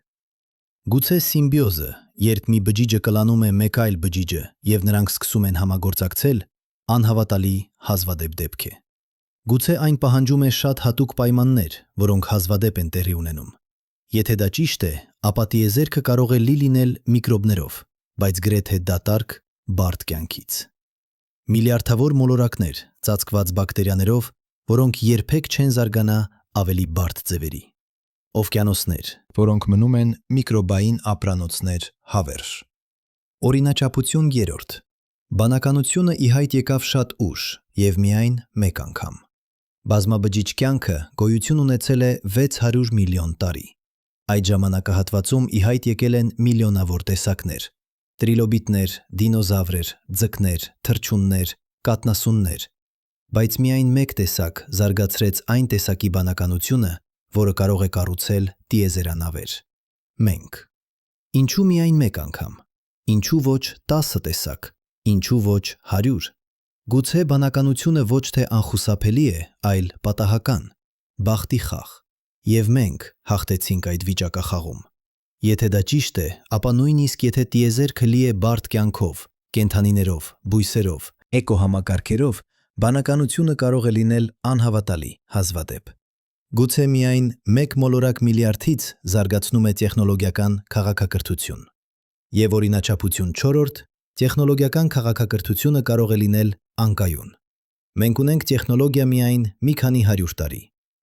Գուցե սիմբիոզը, երբ մի բջիջը կլանում է մեկ այլ բջիջը և նրանք սկսում են համագործակցել, անհավատալի հազվադեպ դեպք է։ Գուցե այն պահանջում է շատ հատուկ պայմաններ, որոնք հազվադեպ են տեղի ունենում։ Եթե դա ճիշտ է, ապա տիեզերքը կարող է լինել միկրոբներով, բայց գրեթե դատարկ բարդ կյանքից։ Միլիարդավոր մոլորակներ, ծածկված բակտերիաներով, որոնք երբեք չեն զարգանա ավելի բարդ ձևերի։ Օվկիանոսներ, որոնք մնում են միկրոբային ապրանոցներ հավերժ։ Օրինաչափություն երրորդ։ Բանականությունը ի հայտ եկավ շատ ուշ և միայն մեկ անգամ։ Բազմաբջիջ կյանքը գոյություն ունեցել է 600 միլիոն տարի։ Այդ ժամանակահատվածում ի հայտ եկել են միլիոնավոր տեսակներ՝ տրիլոբիտներ, դինոզավրեր, ձկներ, թռչուններ, կաթնասուններ, բայց միայն մեկ տեսակ զարգացրեց այն տեսակի բանականությունը, որը կարող է կառուցել տիեզերանավեր։ Մենք։ Ինչու միայն մեկ անգամ։ Ինչու ոչ 10 տեսակ, ինչու ոչ 100։ Գուցե բանականությունը ոչ թե անխուսափելի է, այլ պատահական, բախտի խաղ։ Եվ մենք հաղթեցինք այդ վիճակախաղում։ Եթե դա ճիշտ է, ապա նույնիսկ եթե տիեզերքը լի է բարդ կյանքով, կենդանիներով, բույսերով, էկոհամակարգերով, բանականությունը կարող է լինել անհավատալի հազվադեպ։ Գուցե միայն մեկ մոլորակ միլիարդից զարգացնում է տեխնոլոգիական քաղաքակրթություն։ Եվ օրինաչափություն չորրորդ, տեխնոլոգիական քաղաքակրթությունը կարող է լինել անկայուն։ Մենք ունենք տեխնոլոգիա միայն մի քանի 100 տարի,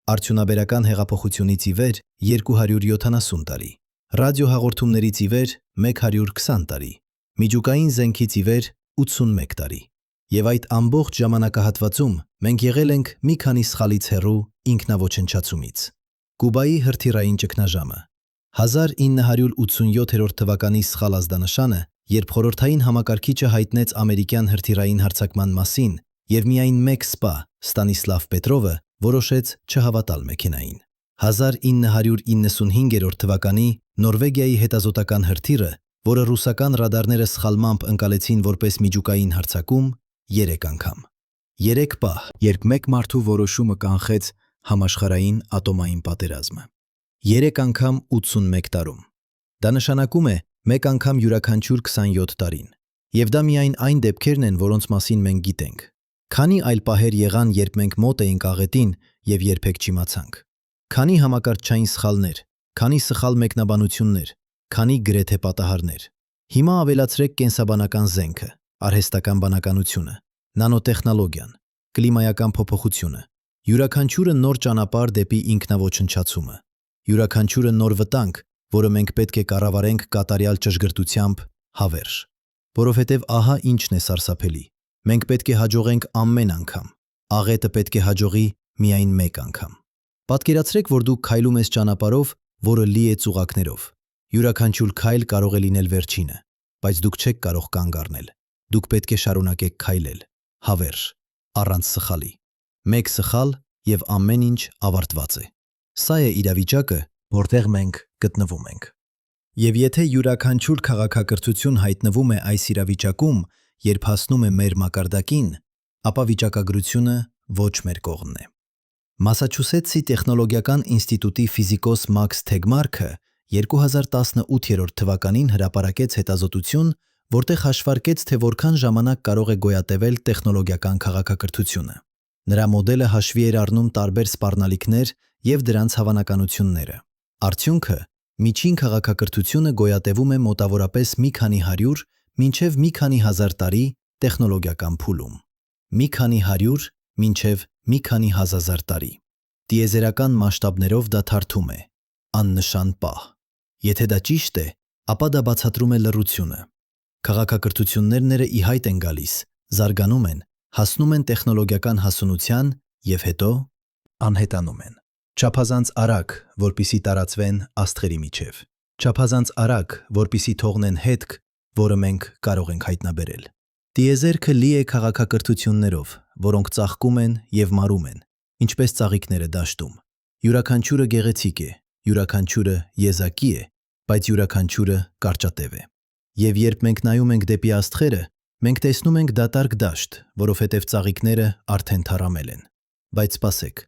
արդյունաբերական հեղափոխությունից ի վեր 270 տարի, ռադիոհաղորդումներից ի վեր 120 տարի, միջուկային զենքից ի վեր 81 տարի։ Եվ այդ ամբողջ ժամանակահատվածում մենք եղել ենք մի քանի սխալից հեռու ինքնաոչնչացումից։ Կուբայի հրթիռային ճգնաժամը, 1987 թվականի սխալ ազդանշանը, երբ խորհրդային համակարգիչը հայտնեց ամերիկյան հրթիռային հարձակման մասին, և միայն մեկ սպա, Ստանիսլավ Պետրովը, որոշեց չհավատալ մեքենային։ 1995 թվականի Նորվեգիայի հետազոտական հրթիռը, որը ռուսական ռադարները սխալմամբ ընկալեցին որպես միջուկային հարձակում, 3 անգամ։ 3 պահ, երբ մեկ մարդու որոշումը կանխեց համաշխարհային ատոմային պատերազմը։ 3 անգամ 81 տարում։ Դա նշանակում է մեկ անգամ յուրաքանչյուր 27 տարին։ Եվ դա միայն այն դեպքերն են, որոնց մասին մենք գիտենք։ Քանի այլ պահեր եղան, երբ մենք մոտ էինք աղետին և երբեք չիմացանք։ Քանի համակարգչային սխալներ, քանի սխալ մեկնաբանություններ, քանի գրեթե պատահարներ։ Հիմա ավելացրեք կենսաբանական զենքը, արհեստական բանականությունը, նանոտեխնոլոգիան, կլիմայական փոփոխությունը, յուրաքանչյուրը նոր ճանապարհ դեպի ինքնաոչնչացումը, յուրաքանչյուրը նոր վտանգ, որը մենք պետք է կառավարենք կատարյալ ճշգրտությամբ, հավերժ։ Որովհետև ահա ինչն է սարսափելի. մենք պետք է հաջողենք ամեն անգամ, աղետը պետք է հաջողի միայն մեկ անգամ։ Պատկերացրեք, որ դուք քայլում ես ճանապարհով, որը լի է ծուղակներով։ Յուրաքանչյուր քայլ կարող է լինել վերջինը, բայց դուք չեք կարող կանգ առնել։ Դուք պետք է շարունակեք քայլել, հավերժ, առանց սխալի։ Մեկ սխալ և ամեն ինչ ավարտված է։ Սա է իրավիճակը, որտեղ մենք գտնվում ենք։ Եվ եթե յուրաքանչյուր քաղաքակրթություն հայտնվում է այս իրավիճակում, երբ հասնում է մեր մակարդակին, ապա վիճակագրությունը ոչ մեր կողմն է։ Մասաչուսեթսի տեխնոլոգիական ինստիտուտի ֆիզիկոս Մաքս Թեգմարքը 2018 թվականին հրապարակեց հետազոտություն, որտեղ հաշվարկեց, թե որքան ժամանակ կարող է գոյատևել տեխնոլոգիական քաղաքակրթությունը։ Նրա մոդելը հաշվի էր առնում տարբեր սպառնալիքներ և դրանց հավանականությունները։ Արդյունքը միջին քաղաքակրթությունը գոյատևում է մոտավորապես մի քանի 100 մինչև մի քանի 1000 տարի տեխնոլոգիական փուլում։ Մի քանի 100 մինչև մի քանի 1000 տարի։ Տիեզերական մասշտաբներով դա թարթում է աննշան պահ։ Եթե դա ճիշտ է, ապա դա բացատրում է լռությունը։ Քաղաքակրթություններն ի հայտ են գալիս, զարգանում են, հասնում են տեխնոլոգիական հասունության և հետո անհետանում են։ Չափազանց արագ, որպեսզի տարածվեն աստղերի միջև։ Չափազանց արագ, որպեսզի թողնեն հետք, որը մենք կարող ենք հայտնաբերել։ Տիեզերքը լի է քաղաքակրթություններով, որոնք ծաղկում են և մարում են, ինչպես ծաղիկները դաշտում։ Յուրաքանչյուրը գեղեցիկ է, յուրաքանչյուրը եզակի է, բայց յուրաքանչյուրը կարճատև է։ Եվ երբ մենք նայում ենք դեպի աստղերը, մենք տեսնում ենք դատարկ դաշտ, որովհետև ծաղիկները արդեն թառամել են։ Բայց սպասեք,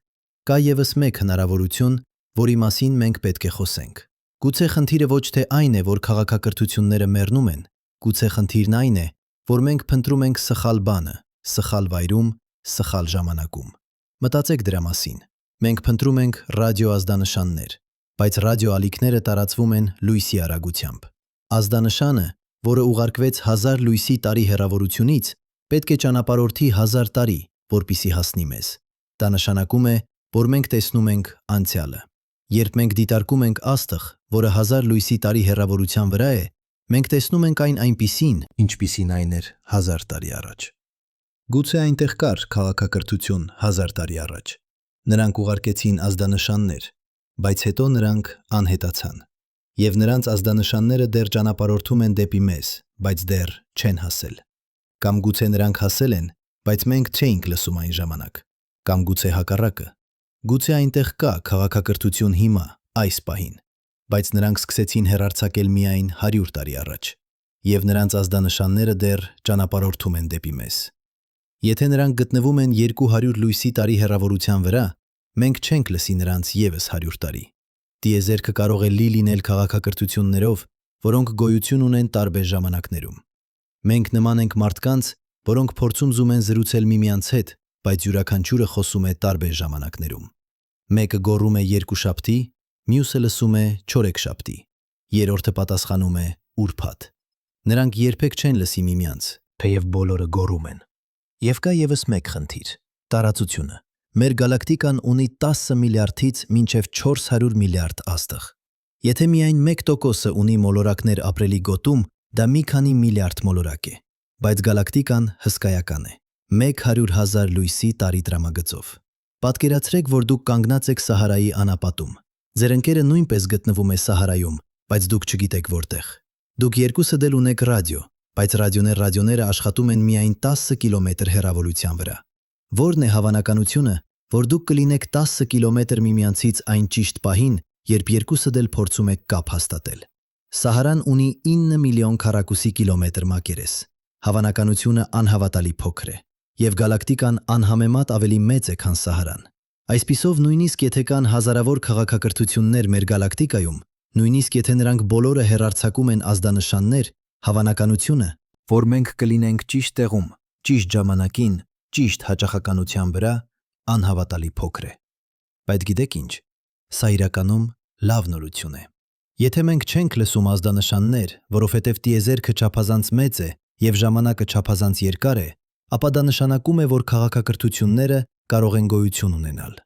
կա ևս մեկ հնարավորություն, որի մասին մենք պետք է խոսենք։ Գուցե խնդիրը ոչ թե այն է, որ քաղաքակրթությունները մեռնում են, գուցե խնդիրն այն է, որ մենք փնտրում ենք սխալ բանը, սխալ վայրում, սխալ ժամանակում։ Մտածեք դրա մասին։ Մենք փնտրում ենք ռադիոազդանշաններ, բայց ռադիոալիքները տարածվում են լույսի արագությամբ։ Ազդանշանը, որը ուղարկվեց 1000 լույսի տարի հեռավորությունից, պետք է ճանապարհորդի 1000 տարի, որպեսզի հասնի մեզ։ Դա նշանակում է, որ մենք տեսնում ենք անցյալը։ Երբ մենք դիտարկում ենք աստղ, որը 1000 լույսի տարի հեռավորության վրա է, մենք տեսնում ենք այն այնպիսին, ինչպիսին այն էր 1000 տարի առաջ։ Գուցե այնտեղ կար քաղաքակրթություն 1000 տարի առաջ։ Նրանք ուղարկեցին ազդանշաններ, բայց հետո նրանք անհետացան։ Եվ նրանց ազդանշանները դեռ ճանապարհորդում են դեպի մեզ, բայց դեռ չեն հասել։ Կամ գուցե նրանք հասել են, բայց մենք չէինք լսում այն ժամանակ։ Կամ գուցե հակառակը։ Գուցե այնտեղ կա քաղաքակրթություն հիմա, այս պահին, բայց նրանք սկսեցին հեռարձակել միայն 100 տարի առաջ, և նրանց ազդանշանները դեռ ճանապարհորդում են դեպի մեզ։ Եթե նրանք գտնվում են 200 լույսի տարի հեռավորության վրա, մենք չենք լսի նրանց ևս 100 տարի։ Տիեզերքը կարող է լի լինել քաղաքակրթություններով, որոնք գոյություն ունեն տարբեր ժամանակներում։ Մենք նման ենք մարդկանց, որոնք փորձում զում են զրուցել միմյանց հետ, բայց յուրաքանչյուրը խոսում է տարբեր ժամանակներում։ Մեկը գոռում է երկուշաբթի, մյուսը լսում է չորեքշաբթի, երրորդը պատասխանում է ուրբաթ։ Նրանք երբեք չեն լսի միմյանց, թեև բոլորը գոռում են։ Եվ կա ևս մեկ խնդիր՝ տարածությունը։ Մեր գալակտիկան ունի 10 միլիարդից մինչև 400 միլիարդ աստղ։ Եթե միայն 1%-ը ունի մոլորակներ ապրելի գոտում, դա մի քանի միլիարդ մոլորակ է, բայց գալակտիկան հսկայական է՝ 100,000 լույսի տարի տրամագծով։ Պատկերացրեք, որ դուք կանգնած եք Սահարայի անապատում։ Ձեր ընկերը նույնպես գտնվում է Սահարայում, բայց դուք չգիտեք որտեղ։ Դուք երկուսը դել ունեք ռադիո, բայց ռադիոները աշխատում են միայն 10 կիլոմետր հեռավորության վրա։ Որն է հավանականությունը, որ դուք կլինեք 10 կիլոմետր միմյանցից այն ճիշտ պահին, երբ երկուսը դել փորձում եք կապ հաստատել։ Սահարան ունի 9 միլիոն քառակուսի կիլոմետր մակերես։ Հավանականությունը անհավատալի փոքր է, և գալակտիկան անհամեմատ ավելի մեծ է, քան Սահարան։ Այսպիսով, նույնիսկ եթե կան հազարավոր քաղաքակրթություններ մեր գալակտիկայում, նույնիսկ եթե նրանք բոլորը հեռարձակում են ազդանշաններ, հավանականությունը, որ մենք կլինենք ճիշտ տեղում, ճիշտ ժամանակին, ճիշտ հաճախականության վրա, անհավատալի փոքր է։ Բայց գիտեք ինչ, սա իրականում լավ նորություն է։ Եթե մենք չենք լսում ազդանշաններ, որովհետև տիեզերքը չափազանց մեծ է եւ ժամանակը չափազանց երկար է, ապա դա նշանակում է, որ քաղաքակրթությունները կարող են գոյություն ունենալ։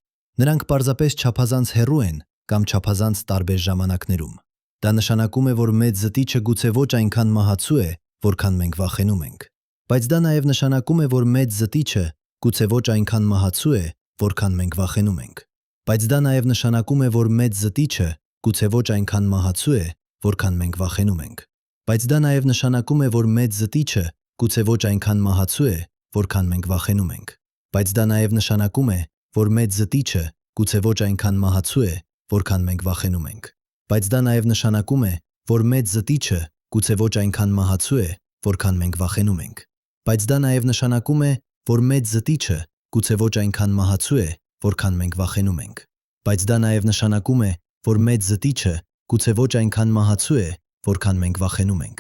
Նրանք պարզապես չափազանց հեռու են կամ չափազանց տարբեր ժամանակներում։ Դա նշանակում է, որ մեծ զտիչը գուցե ոչ այնքան մահացու է, որքան մենք վախենում ենք։ Բայց դա նաև նշանակում է, որ մեծ զտիչը գուցե ոչ այնքան մահացու է, որքան մենք վախենում ենք։ Բայց դա նաև նշանակում է, որ մեծ զտիչը գուցե ոչ այնքան մահացու է, որքան մենք վախենում ենք։ Բայց դա նաև նշանակում է, որ մեծ զտիչը գուցե ոչ այնքան մահացու է, որքան մենք վախենում ենք։ Բայց դա նաև նշանակում է, որ մեծ զտիչը գուցե ոչ այնքան մահացու է, որքան մենք վախենում ենք։ Բայց դա նաև նշանակում է, որ մեծ զտիչը գուցե ոչ այնքան մահացու է, որքան մենք վախենում ենք։ Բայց դա նաև նշանակում է, որ մեծ զտիչը գուցե ոչ այնքան մահացու է, որքան մենք վախենում ենք։ Բայց դա նաև նշանակում է, որ մեծ զտիչը գուցե ոչ այնքան մահացու է, որքան մենք վախենում ենք։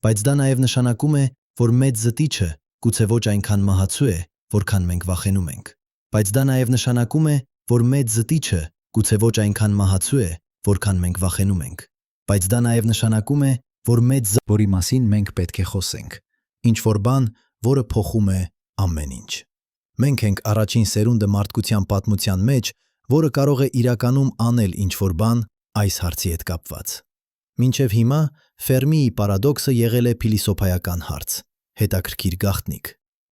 Բայց դա նաև նշանակում է, որ մեծ զտիչը գուցե ոչ այնքան մահացու է, որքան մենք վախենում ենք։ Բայց դա նաև նշանակում է, որ մեծ զտիչը գուցե ոչ այնքան մահացու է, որքան մենք վախենում ենք։ Բայց դա նաև նշանակում է, որ մեծ որի մասին մենք պետք է խոսենք, ինչ-որ բան, որը փոխում է ամեն ինչ։ Մենք ենք առաջին սերունդը մարդկության պատմության մեջ, որը կարող է իրականում անել ինչ-որ բան այս հարցի հետ կապված։ Մինչև հիմա Ֆերմիի պարադոքսը եղել է փիլիսոփայական հարց, հետաքրքիր գաղտնիք։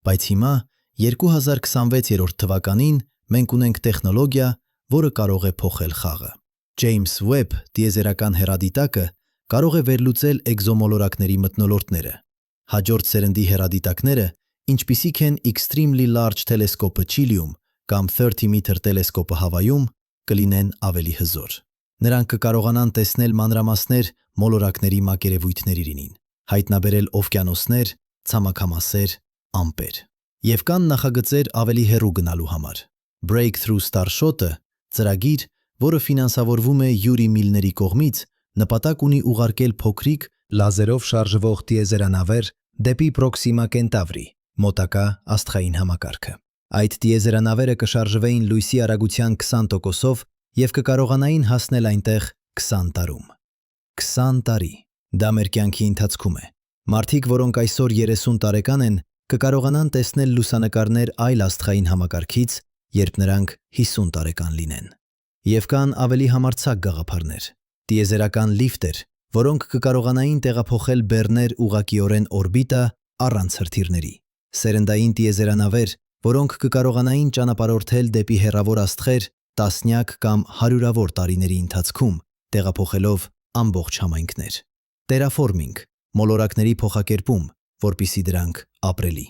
Բայց հիմա 2026 թվականին մենք ունենք տեխնոլոգիա, որը կարող է փոխել խաղը։ Ջեյմս Ուեբ տիեզերական հեռադիտակը կարող է վերլուծել էկզոմոլորակների մթնոլորտները։ Հաջորդ սերնդի հեռադիտակները, ինչպիսիք են Extremely Large Telescope-ը Չիլիում կամ 30 Meter Telescope-ը Հավայում, կլինեն ավելի հզոր։ Նրանք կկարողանան տեսնել մանրամասներ մոլորակների մակերևույթներին, հայտնաբերել օվկիանոսներ, ցամաքամասեր, ամպեր։ Եվ կան նախագծեր ավելի հեռու գնալու համար։ Breakthrough Starshot-ը ծրագիր, որը ֆինանսավորվում է Յուրի Միլների կողմից, նպատակ ունի ուղարկել փոքրիկ լազերով շարժվող տիեզերանավեր դեպի Պրոքսիմա Կենտավրի, մոտակա աստղային համակարգը։ Այդ տիեզերանավերը կշարժվեին լույսի արագության 20%-ով և կկարողանային հասնել այնտեղ 20 տարում։ 20 տարի։ Դա մեր կյանքի ընթացքում է։ Մարդիկ, որոնք այսօր 30 տարեկան են, կկարողանան տեսնել լուսանկարներ այլ աստղային համակարգից, երբ նրանք 50 տարեկան լինեն։ Եվ կան ավելի համարձակ գաղափարներ։ Տիեզերական լիֆտեր, որոնք կկարողանային տեղափոխել բեռներ ուղղակիորեն օրբիտա առանց հրթիռների։ Սերնդային տիեզերանավեր, որոնք կկարողանային ճանապարհորդել դեպի հեռավոր աստղեր տասնյակ կամ հարյուրավոր տարիների ընթացքում, տեղափոխելով ամբողջ համայնքներ։ Terraforming, մոլորակների փոխակերպում, որպիսի դրանք ապրելի։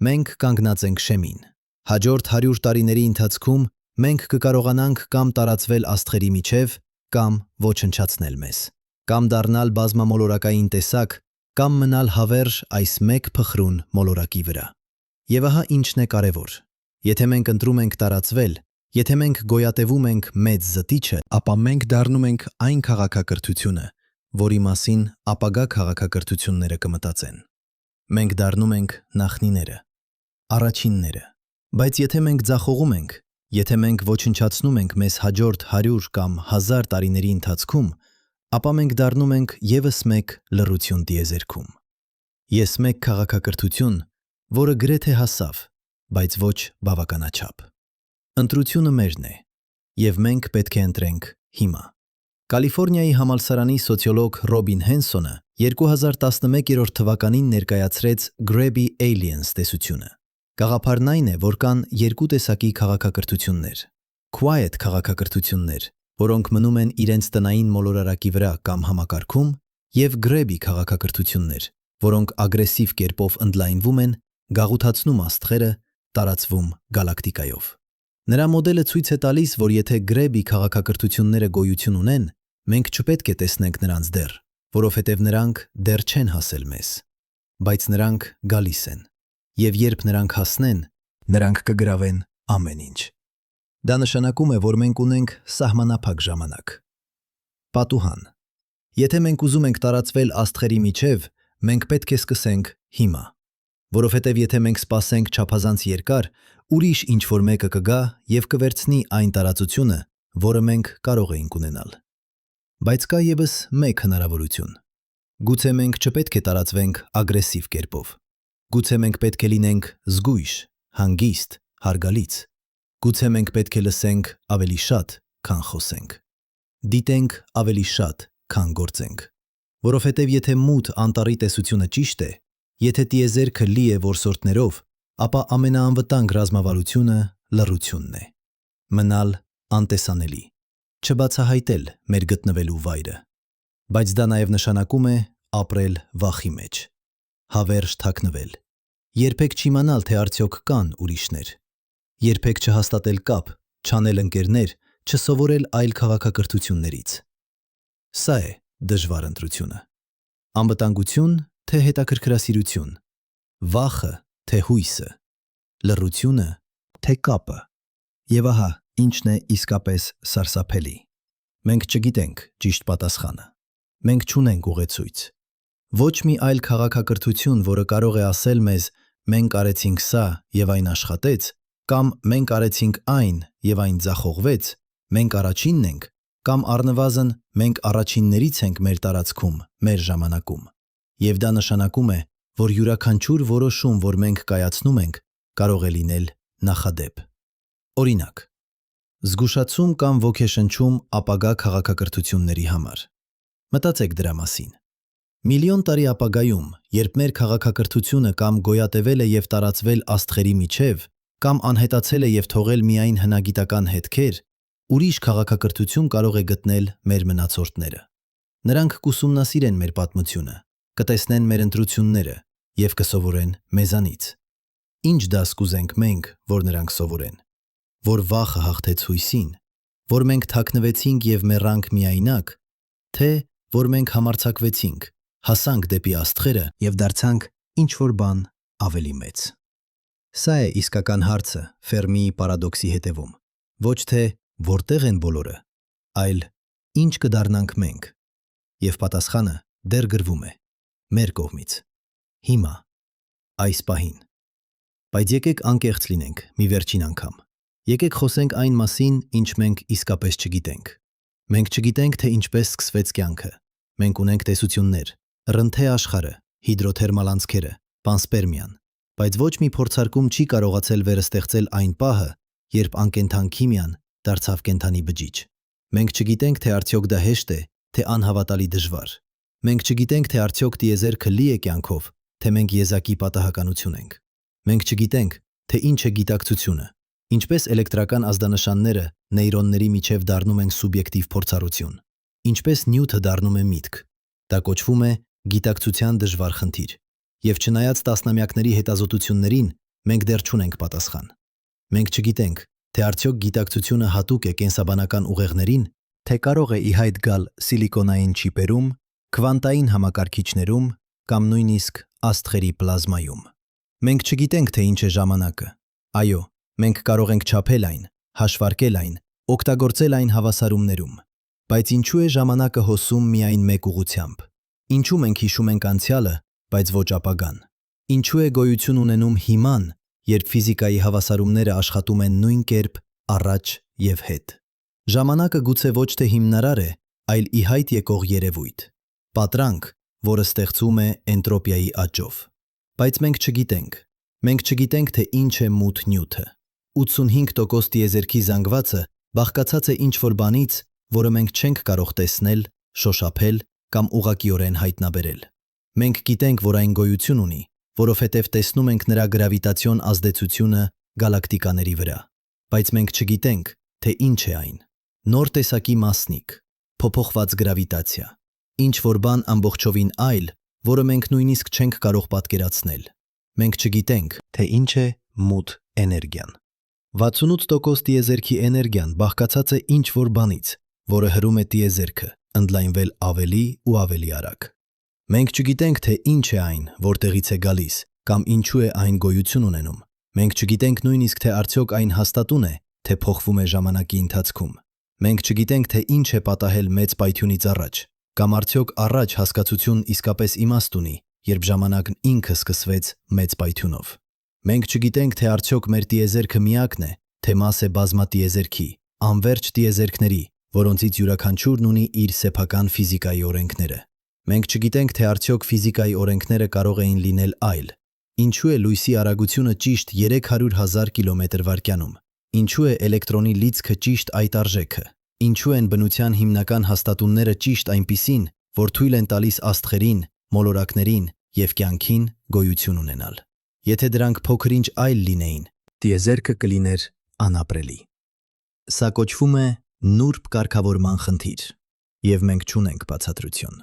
Մենք կանգնած ենք շեմին։ Հաջորդ 100 տարիների ընթացքում մենք կկարողանանք կամ տարածվել աստղերի միջև, կամ ոչնչացնել մեզ, կամ դառնալ բազմամոլորակային տեսակ, կամ մնալ հավերժ այս մեկ փխրուն մոլորակի վրա։ Եվ ահա ինչն է կարևոր։ Եթե մենք ընտրում ենք տարածվել, եթե մենք գոյատևում ենք մեծ զտիչը, ապա մենք դառնում ենք այն քաղաքակրթությունը, որի մասին ապագա քաղաքակրթությունները կմտածեն։ Մենք դառնում ենք նախնիները, առաջինները։ Բայց եթե մենք ձախողում ենք, եթե մենք ոչնչացնում ենք մեզ հաջորդ 100 կամ 1000 տարիների ընթացքում, ապա մենք դառնում ենք ևս մեկ լռություն տիեզերքում։ Ես մեկ քաղաքակրթություն, որը գրեթե հասավ, բայց ոչ բավականաչափ։ Ընտրությունը մերն է, և մենք պետք է ընտրենք հիմա։ Կալիֆոռնիայի համալսարանի սոցիոլոգ Ռոբին Հենսոնը 2011 թվականին ներկայացրեց Grabby Aliens տեսությունը։ Գաղափարն այն է, որ կան երկու տեսակի քաղաքակրթություններ. Quiet քաղաքակրթություններ, որոնք մնում են իրենց տնային մոլորակի վրա կամ համակարգում, և Grabby քաղաքակրթություններ, որոնք ագրեսիվ կերպով ընդլայնվում են, գաղութացնում աստղերը, տարածվում գալակտիկայով։ Նրա մոդելը ցույց է տալիս, որ եթե Grabby քաղաքակրթությունները գոյություն ունեն, մենք չպետք է տեսնենք նրանց դեռ, որովհետև նրանք դեռ չեն հասել մեզ, բայց նրանք գալիս են, և երբ նրանք հասնեն, նրանք կգրավեն ամեն ինչ։ Դա նշանակում է, որ մենք ունենք սահմանափակ ժամանակ։ Պատուհան. Եթե մենք ուզում ենք տարածվել աստղերի միջև, մենք պետք է սկսենք հիմա, որովհետև եթե մենք սպասենք չափազանց երկար, ուրիշ ինչ-որ մեկը կգա և կվերցնի այն տարածությունը, որը մենք կարող էինք ունենալ։ Բայց կա ևս մեկ հնարավորություն։ Գուցե մենք չպետք է տարածվենք ագրեսիվ կերպով։ Գուցե մենք պետք է լինենք զգույշ, հանգիստ, հարգալից։ Գուցե մենք պետք է լսենք ավելի շատ, քան խոսենք։ Դիտենք ավելի շատ, քան գործենք։ Որովհետև եթե մութ անտառի տեսությունը ճիշտ է, եթե տիեզերքը լի է որսորդներով, ապա ամենաանվտանգ ռազմավարությունը լռությունն է։ Մնալ անտեսանելի, չբացահայտել մեր գտնվելու վայրը։ Բայց դա նաև նշանակում է ապրել վախի մեջ, հավերժ թաքնվել, երբեք չիմանալ, թե արդյոք կան ուրիշներ, երբեք չհաստատել կապ, չանել ընկերներ, չսովորել այլ քաղաքակրթություններից։ Սա է դժվար ընտրությունը։ Անվտանգություն, թե հետաքրքրասիրություն, վախը, թե հույսը, լռությունը, թե կապը։ Եվ ահա, ինչն է իսկապես սարսափելի։ Մենք չգիտենք ճիշտ պատասխանը։ Մենք չունենք ուղեցույց։ Ոչ մի այլ քաղաքակրթություն, որը կարող է ասել մեզ մենք արեցինք սա և այն աշխատեց, կամ մենք արեցինք այն և այն ձախողվեց, մենք առաջինն ենք, կամ առնվազն մենք առաջիններից ենք մեր տարածքում, մեր ժամանակում։ Եվ դա նշանակում է, որ յուրաքանչյուր որոշում, որ մենք կայացնում ենք, կարող է լինել նախադեպ։ Օրինակ, զգուշացում կամ ոգեշնչում ապագա քաղաքակրթությունների համար։ Մտածեք դրա մասին։ Միլիոն տարի ապագայում, երբ մեր քաղաքակրթությունը կամ գոյատևել է և տարածվել աստղերի միջև, կամ անհետացել է և թողել միայն հնագիտական հետքեր, ուրիշ քաղաքակրթություն կարող է գտնել մեր մնացորդները։ Նրանք կուսումնասիրեն մեր պատմությունը, կտեսնեն մեր ընտրությունները և կսովորեն մեզանից։ Ինչ դաս կուզենք մենք, որ նրանք սովորեն։ Որ վախը հաղթեց հույսին, որ մենք թաքնվեցինք և մեռանք միայնակ, թե որ մենք համարձակվեցինք, հասանք դեպի աստղերը և դարձանք ինչ-որ բան ավելի մեծ։ Սա է իսկական հարցը Ֆերմիի պարադոքսի հետևում։ Ոչ թե որտեղ են բոլորը, այլ ինչ կդառնանք մենք։ Եվ պատասխանը դեռ գրվում է մեր կողմից։ Հիմա, այս պահին։ Բայց եկեք անկեղծ լինենք մի վերջին անգամ։ Եկեք խոսենք այն մասին, ինչ մենք իսկապես չգիտենք։ Մենք չգիտենք, թե ինչպես սկսվեց կյանքը։ Մենք ունենք տեսություններ, ռնթե աշխարհը, հիդրոթերմալ անցքերը, պանսպերմիան, բայց ոչ մի փորձարկում չի կարողացել վերստեղծել այն պահը, երբ անկենդան քիմիան դարձավ կենդանի բջիջ։ Մենք չգիտենք, թե արդյոք դա հեշտ է, թե անհավատալի դժվար։ Մենք չգիտենք, թե արդյոք տիեզերքը լի է կյանքով, թե մենք եզակի պատահականություն ենք։ Մենք չգիտենք, թե ինչ է գիտակցությունը, ինչպես էլեկտրական ազդանշանները նեյրոնների միջև դառնում են սուբյեկտիվ փորձառություն, ինչպես նյութը դառնում է միտք։ Դա կոչվում է գիտակցության դժվար խնդիր։ Եվ չնայած տասնամյակների հետազոտություններին, մենք դեռ չունենք պատասխան։ Մենք չգիտենք, թե արդյոք գիտակցությունը հատուկ է կենսաբանական ուղեղներին, թե կարող է ի հայտ գալ սիլիկոնային չիպերում, քվանտային համակարգիչներում կամ նույնիսկ աստղերի պլազմայում։ Մենք չգիտենք, թե ինչ է ժամանակը։ Այո, մենք կարող ենք չափել այն, հաշվարկել այն, օգտագործել այն հավասարումներում։ Բայց ինչու է ժամանակը հոսում միայն մեկ ուղղությամբ։ Ինչու մենք հիշում ենք անցյալը, բայց ոչ ապագան։ Ինչու է գոյություն ունենում հիման, երբ ֆիզիկայի հավասարումները աշխատում են նույն կերպ առաջ և հետ։ Ժամանակը գուցե ոչ թե հիմնարար է, այլ ի հայտ եկող երևույթ։ Պատրանք, որը ստեղծվում է էնտրոպիայի աճով։ Բայց մենք չգիտենք։ Մենք չգիտենք, թե ինչ է մութ նյութը։ 85% տիեզերքի զանգվածը բաղկացած է ինչ-որ բանից, որը մենք չենք կարող տեսնել, շոշափել կամ ուղղակիորեն հայտնաբերել։ Մենք գիտենք, որ այն գոյություն ունի, որովհետև տեսնում ենք նրա գրավիտացիոն ազդեցությունը գալակտիկաների վրա։ Բայց մենք չգիտենք, թե ինչ է այն։ Նոր տեսակի մասնիկ, փոփոխված գրավիտացիա, ինչ-որ բան ամբողջովին այլ, որը մենք նույնիսկ չենք կարող պատկերացնել։ Մենք չգիտենք, թե ինչ է մութ էներգիան։ 68% տիեզերքի էներգիան բաղկացած է ինչ-որ բանից, որը հրում է տիեզերքը, ընդլայնվել ավելի ու ավելի արագ։ Մենք չգիտենք, թե ինչ է այն, որտեղից է գալիս, կամ ինչու է այն գոյություն ունենում։ Մենք չգիտենք նույնիսկ, թե արդյոք այն հաստատուն է, թե փոխվում է ժամանակի ընթացքում։ Մենք չգիտենք, թե ինչ է պատահել մեծ պայթյունից առաջ, կամ արդյոք առաջ հասկացություն իսկապես իմաստ ունի, երբ ժամանակն ինքը սկսվեց մեծ պայթյունով։ Մենք չգիտենք, թե արդյոք մեր տիեզերքը միակն է, թե մաս է բազմատիեզերքի, անվերջ տիեզերքների, որոնցից յուրաքանչյուրն ունի իր սեփական ֆիզիկայի օրենքները։ Մենք չգիտենք, թե արդյոք ֆիզիկայի օրենքները կարող էին լինել այլ։ Ինչու է լույսի արագությունը ճիշտ 300,000 կմ/վայրկյանում։ Ինչու է էլեկտրոնի լիցքը ճիշտ այդ արժեքը։ Ինչու են բնության հիմնական հաստատունները ճիշտ այնպիսին, որ թույլ են տալիս աստղերին, մոլորակներին և կյանքին գոյություն ունենալ։ Եթե դրանք փոքր-ինչ այլ լինեին, տիեզերքը կլիներ անապրելի։ Սա կոչվում է նուրբ կարգավորման խնդիր, և մենք չունենք բացատրություն։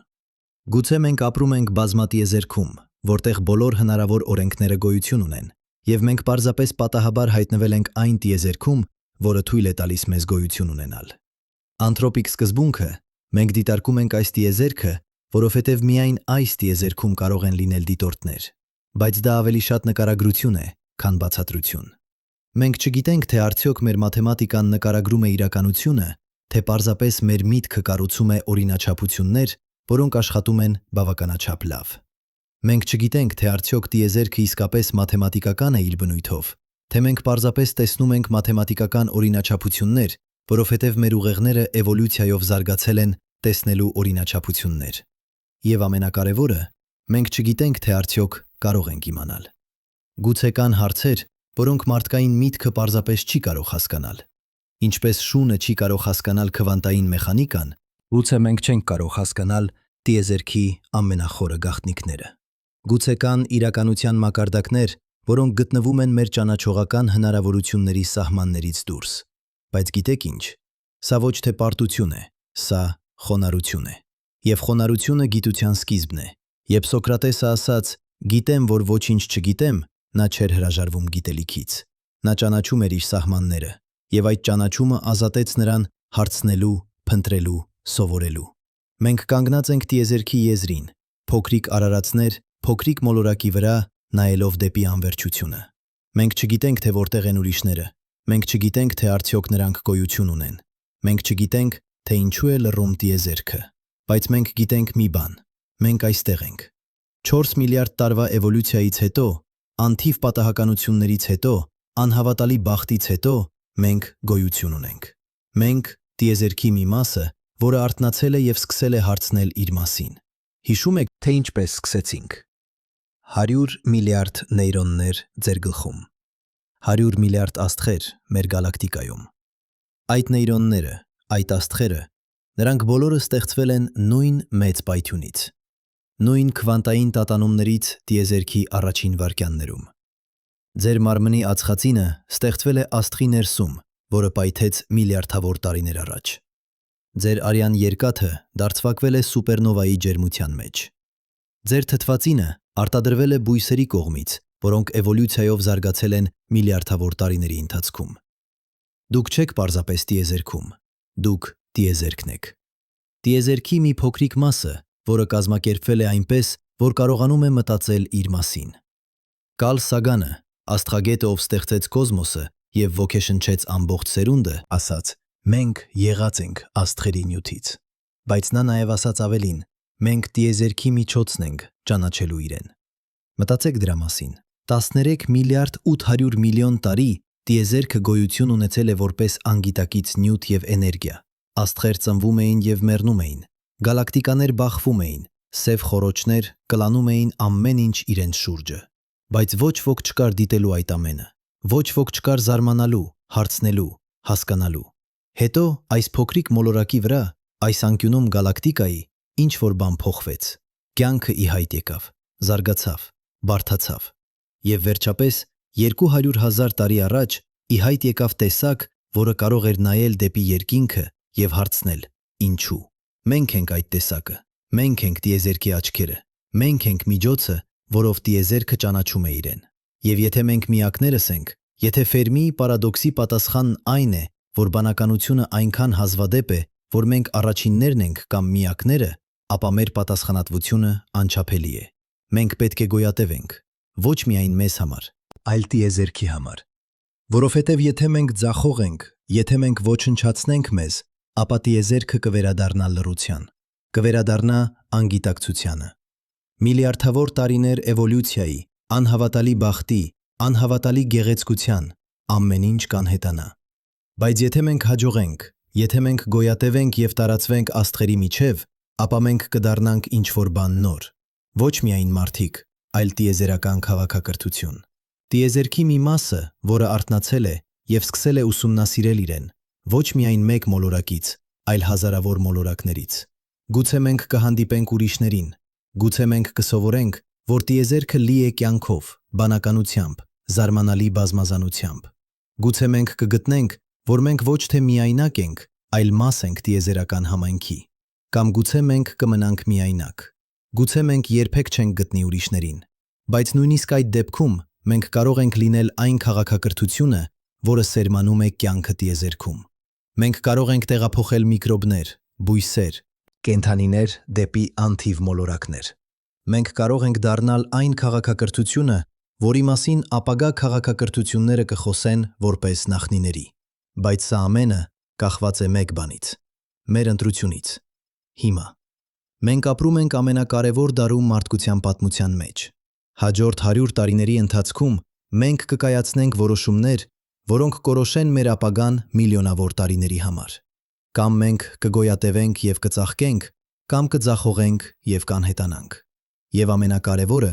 Գուցե մենք ապրում ենք բազմատիեզերքում, որտեղ բոլոր հնարավոր օրենքները գոյություն ունեն, և մենք պարզապես պատահաբար հայտնվել ենք այն տիեզերքում, որը թույլ է տալիս մեզ գոյություն ունենալ։ Անթրոպիկ սկզբունքը մենք դիտարկում ենք այս տիեզերքը, որովհետև միայն այս տիեզերքում կարող են լինել դիտորդներ, բայց դա ավելի շատ նկարագրություն է, քան բացատրություն։ Մենք չգիտենք, թե արդյոք մեր մաթեմատիկան նկարագրում է իրականությունը, թե պարզապես մեր միտքը կառուցում է օրինաչափություններ, որոնք աշխատում են բավականաչափ լավ։ Մենք չգիտենք, թե արդյոք տիեզերքը իսկապես մաթեմատիկական է իր բնույթով, թե մենք պարզապես տեսնում ենք մաթեմատիկական օրինաչափություններ, որովհետև մեր ուղեղները էվոլյուցիայով զարգացել են տեսնելու օրինաչափություններ։ Եվ ամենակարևորը, մենք չգիտենք, թե արդյոք կարող ենք իմանալ։ Գուցե կան հարցեր, որոնք մարդկային միտքը պարզապես չի կարող հասկանալ։ Ինչպես շունը չի կարող հասկանալ քվանտային մեխանիկան, գուցե մենք չենք կարող հասկանալ տիեզերքի ամենախորը գաղտնիքները։ Գուցե կան իրականության մակարդակներ, որոնք գտնվում են մեր ճանաչողական հնարավորությունների սահմաններից դուրս։ Բայց գիտեք ինչ, սա ոչ թե պարտություն է, սա խոնարհություն է։ Եվ խոնարհությունը գիտության սկիզբն է։ Երբ Սոկրատեսը ասաց «Գիտեմ, որ ոչինչ չգիտեմ», նա չէր հրաժարվում գիտելիքից։ Նա ճանաչում էր իր սահմանները, և այդ ճանաչումը ազատեց նրան հարցնելու, փնտրելու, սովորելու։ Մենք կանգնած ենք տիեզերքի եզրին, փոքրիկ արարածներ, փոքրիկ մոլորակի վրա, նայելով դեպի անվերջությունը։ Մենք չգիտենք, թե որտեղ են ուրիշները։ Մենք չգիտենք, թե արդյոք նրանք գոյություն ունեն։ Մենք չգիտենք, թե ինչու է լռում տիեզերքը։ Բայց մենք գիտենք մի բան. մենք այստեղ ենք։ 4 միլիարդ տարվա էվոլյուցիայից հետո, անթիվ պատահականություններից հետո, անհավատալի բախտից հետո, մենք գոյություն ունենք։ Մենք տիեզերքի մի մասը, որը արթնացել է և սկսել է հարցնել իր մասին։ Հիշում եք, թե ինչպես սկսեցինք։ 100 միլիարդ նեյրոններ ձեր գլխում։ 100 միլիարդ աստղեր մեր գալակտիկայում։ Այդ նեյրոնները, այդ աստղերը, նրանք բոլորը ստեղծվել են նույն մեծ պայթյունից, նույն քվանտային տատանումներից տիեզերքի առաջին վայրկյաններում։ Ձեր մարմնի ածխածինը ստեղծվել է աստղի ներսում, որը պայթեց միլիարդավոր տարիներ առաջ։ Ձեր արյան երկաթը դարձվակվել է սուպերնովայի ջերմության մեջ։ Ձեր թթվածինը արտադրվել է բույսերի կողմից, որոնք էվոլյուցիայով զարգացել են միլիարդավոր տարիների ընթացքում։ Դուք չեք պարզապես տիեզերքում, դուք տիեզերքն եք։ Տիեզերքի մի փոքրիկ մասը, որը կազմակերպվել է այնպես, որ կարողանում է մտածել իր մասին։ Կարլ Սագանը, աստղագետը, ով ստեղծեց կոսմոսը և ոգեշնչեց ամբողջ սերունդը, ասաց. «Մենք եղած ենք աստղերի նյութից»։ Բայց նա նաև ասաց ավելին. «Մենք տիեզերքի միջոցն ենք ճանաչելու իրեն»։ Մտածեք դրա մասին։ 13 միլիարդ 800 միլիոն տարի տիեզերքը գոյություն ունեցել է որպես անգիտակից նյութ և էներգիա։ Աստղեր ծնվում էին և մեռնում էին։ Գալակտիկաներ բախվում էին, սև խոռոչներ կլանում էին ամեն ինչ իրենց շուրջը։ Բայց ոչ ոք չկար դիտելու այդ ամենը։ Ոչ ոք չկար զարմանալու, հարցնելու, հասկանալու։ Հետո այս փոքրիկ մոլորակի վրա, այս անկյունում գալակտիկայի, ինչ-որ բան փոխվեց։ Կյանքը ի հայտ եկավ, զարգացավ, բարդացավ։ Եվ վերջապես 200,000 տարի առաջ ի հայտ եկավ տեսակ, որը կարող էր նայել դեպի երկինքը և հարցնել. ինչու։ Մենք ենք այդ տեսակը։ Մենք ենք տիեզերքի աչքերը։ Մենք ենք միջոցը, որով տիեզերքը ճանաչում է իրեն։ Եվ եթե մենք միակներս ենք, եթե Ֆերմիի պարադոքսի պատասխանն այն է, որ բանականությունը այնքան հազվադեպ է, որ մենք առաջիններն ենք կամ միակները, ապա մեր պատասխանատվությունը անչափելի է։ Մենք պետք է գոյատևենք, ոչ միայն մեզ համար, այլ տիեզերքի համար։ Որովհետև եթե մենք ձախող ենք, եթե մենք ոչնչացնենք մեզ, ապա տիեզերքը կվերադառնա լռության, կվերադառնա անգիտակցությանը։ Միլիարդավոր տարիներ էվոլյուցիայի, անհավատալի բախտի, անհավատալի գեղեցկության, ամեն ինչ կանհետանա։ Բայց եթե մենք հաջողենք, Եթե մենք գոյատևենք եւ տարածվենք աստղերի միջև, ապա մենք կդառնանք ինչ-որ բան նոր։ Ոչ միայն մարդիկ, այլ տիեզերական քաղաքակրթություն։ Տիեզերքի մի մասը, որը արթնացել է եւ սկսել է ուսումնասիրել իրեն, ոչ միայն մեկ մոլորակից, այլ հազարավոր մոլորակներից։ Գուցե մենք կհանդիպենք ուրիշներին, գուցե մենք կսովորենք, որ տիեզերքը լի է կյանքով, բանականությամբ, զարմանալի բազմազանությամբ։ Գուցե մենք կգտնենք, որ մենք ոչ թե միայնակ ենք, այլ մաս ենք տիեզերական համայնքի։ Կամ գուցե մենք կմնանք միայնակ։ Գուցե մենք երբեք չենք գտնի ուրիշներին, բայց նույնիսկ այդ դեպքում մենք կարող ենք լինել այն քաղաքակրթությունը, որը սերմանում է կյանքը տիեզերքում։ Մենք կարող ենք տեղափոխել միկրոբներ, բույսեր, կենդանիներ դեպի անթիվ մոլորակներ։ Մենք կարող ենք դառնալ այն քաղաքակրթությունը, որի մասին ապագա քաղաքակրթությունները կխոսեն որպես նախնիների։ Բայց սա ամենը կախված է մեկ բանից՝ մեր ընտրությունից։ Հիմա մենք ապրում ենք ամենակարևոր դարում մարդկության պատմության մեջ։ Հաջորդ 100 տարիների ընթացքում մենք կկայացնենք որոշումներ, որոնք կորոշեն մեր ապագան միլիոնավոր տարիների համար։ Կամ մենք կգոյատևենք եւ կծաղկենք, կամ կձախողենք եւ կանհետանանք։ Եվ ամենակարևորը,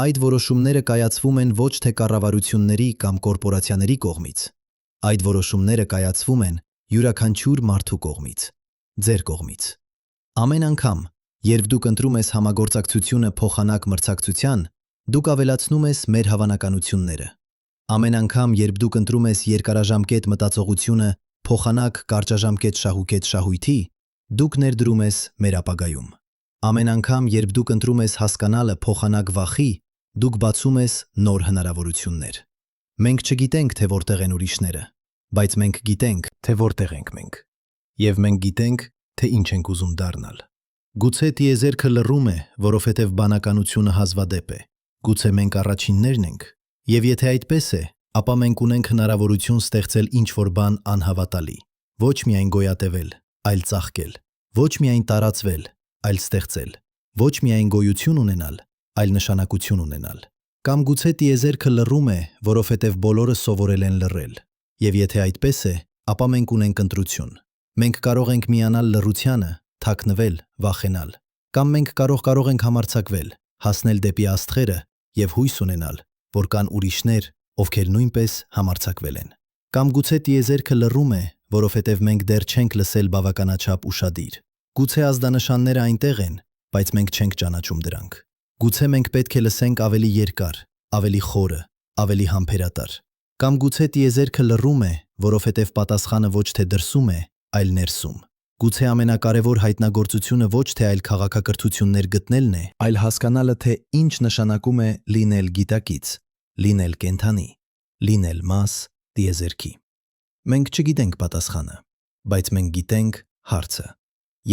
այդ որոշումները կայացվում են ոչ թե կառավարությունների կամ կորպորացիաների կողմից։ Այդ որոշումները կայացվում են յուրաքանչյուր մարդու կողմից, ձեր կողմից։ Ամեն անգամ, երբ դուք ընտրում ես համագործակցությունը փոխանակ մրցակցության, դուք ավելացնում ես մեր հավանականությունները։ Ամեն անգամ, երբ դուք ընտրում ես երկարաժամկետ մտածողությունը փոխանակ կարճաժամկետ շահույթի, դուք ներդրում ես մեր ապագայում։ Ամեն անգամ, երբ դուք ընտրում ես հասկանալը փոխանակ վախի, դուք բացում ես նոր հնարավորություններ։ Մենք չգիտենք, թե որտեղ են ուրիշները, բայց մենք գիտենք, թե որտեղ ենք մենք։ Եվ մենք գիտենք, թե ինչ ենք ուզում դառնալ։ Գուցե տիեզերքը լռում է, որովհետև բանականությունը հազվադեպ է։ Գուցե մենք առաջիններն ենք։ Եվ եթե այդպես է, ապա մենք ունենք հնարավորություն ստեղծել ինչ-որ բան անհավատալի։ Ոչ միայն գոյատևել, այլ ծաղկել։ Ոչ միայն տարածվել, այլ ստեղծել։ Ոչ միայն գոյություն ունենալ, այլ նշանակություն ունենալ։ Կամ գուցե տիեզերքը լռում է, որովհետև բոլորը սովորել են լռել։ Եվ եթե այդպես է, ապա մենք ունենք ընտրություն։ Մենք կարող ենք միանալ լռությանը, թաքնվել, վախենալ։ Կամ մենք կարող ենք համարձակվել, հասնել դեպի աստղերը եւ հույս ունենալ, որ կան ուրիշներ, ովքեր նույնպես համարձակվել են։ Կամ գուցե տիեզերքը լռում է, որովհետև մենք դեռ չենք լսել բավականաչափ ուշադիր։ Գուցե ազդանշանները այնտեղ են, բայց մենք չենք ճանաչում դրանք։ Գուցե մենք պետք է լսենք ավելի երկար, ավելի խորը, ավելի համբերատար։ Կամ գուցե տիեզերքը լռում է, որովհետև պատասխանը ոչ թե դրսում է, այլ ներսում։ Գուցե ամենակարևոր հայտնագործությունը ոչ թե այլ քաղաքակրթություններ գտնելն է, այլ հասկանալը, թե ինչ նշանակում է լինել գիտակից, լինել կենդանի, լինել մաս տիեզերքի։ Մենք չգիտենք պատասխանը, բայց մենք գիտենք հարցը։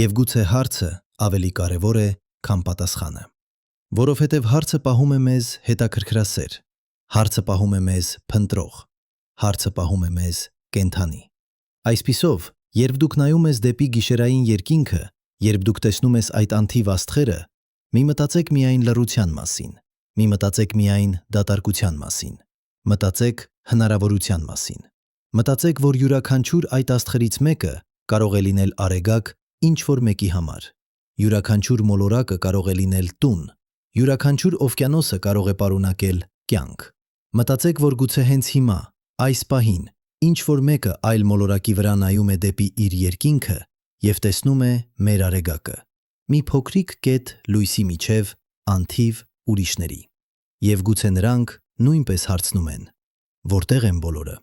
Եվ գուցե հարցը ավելի կարևոր է, քան պատասխանը։ Որովհետև հարցը պահում է մեզ հետաքրքրասեր, հարցը պահում է մեզ փնտրող, հարցը պահում է մեզ կենդանի։ Այսպիսով, երբ դուք նայում ես դեպի գիշերային երկինքը, երբ դուք տեսնում ես այդ անթիվ աստղերը, մի մտածեք միայն լռության մասին, մի մտածեք միայն դատարկության մասին, մտածեք հնարավորության մասին։ Մտածեք, որ յուրաքանչյուր այդ աստղերից մեկը կարող է լինել արեգակ ինչ-որ մեկի համար։ Յուրաքանչյուր մոլորակը կարող է լինել տուն, յուրաքանչյուր օվկիանոսը կարող է պարունակել կյանք։ Մտածեք, որ գուցե հենց հիմա, այս պահին, ինչ-որ մեկը այլ մոլորակի վրա նայում է դեպի իր երկինքը և տեսնում է մեր արեգակը, մի փոքրիկ կետ լույսի միջև անթիվ ուրիշների։ Եվ գուցե նրանք նույնպես հարցնում են. որտեղ են բոլորը։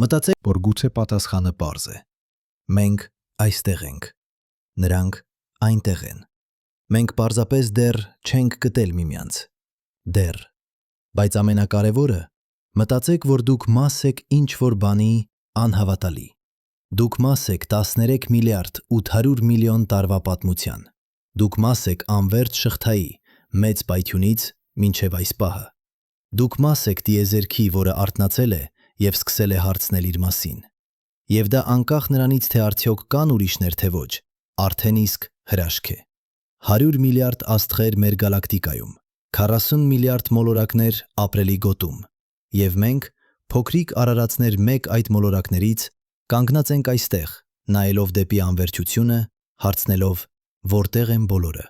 Մտածեք, որ գուցե պատասխանը պարզ է։ Մենք այստեղ ենք։ Նրանք այնտեղ են։ Մենք պարզապես դեռ չենք գտել միմյանց։ Դեռ։ Բայց ամենակարևորը, մտածեք, որ դուք մաս եք ինչ-որ բանի անհավատալի։ Դուք մաս եք 13 միլիարդ 800 միլիոն տարվա պատմության։ Դուք մաս եք անվերջ շղթայի մեծ պայթյունից մինչև այս պահը։ Դուք մաս եք տիեզերքի, որը արթնացել է և սկսել է հարցնել իր մասին։ Եվ դա անկախ նրանից, թե արդյոք կան ուրիշներ, թե ոչ, արդեն իսկ հրաշք է։ 100 միլիարդ աստղեր մեր գալակտիկայում, 40 միլիարդ մոլորակներ ապրելի գոտում։ Եվ մենք, փոքրիկ արարածներ մեկ այդ մոլորակներից, կանգնած ենք այստեղ, նայելով դեպի անվերջությունը, հարցնելով որտեղ են բոլորը։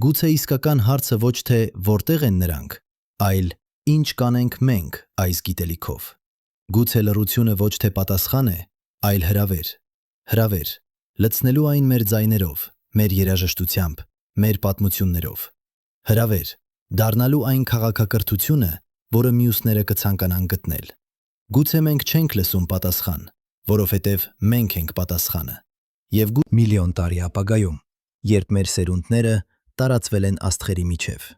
Գուցե իսկական հարցը ոչ թե որտեղ են նրանք, այլ ինչ կանենք մենք այս գիտելիքով։ Գուցե լռությունը ոչ թե պատասխան է, այլ հրավեր։ Հրավեր, լցնելու այն մեր ձայներով, մեր երաժշտությամբ, մեր պատմություններով։ Հրավեր, դառնալու այն քաղաքակրթությունը, որը մյուսները կցանկանան գտնել։ Գուցե մենք չենք լսում պատասխան, որովհետև մենք ենք պատասխանը։ Եվ միլիոն տարի ապագայում, երբ մեր սերունդները տարածվել են աստղերի միջև,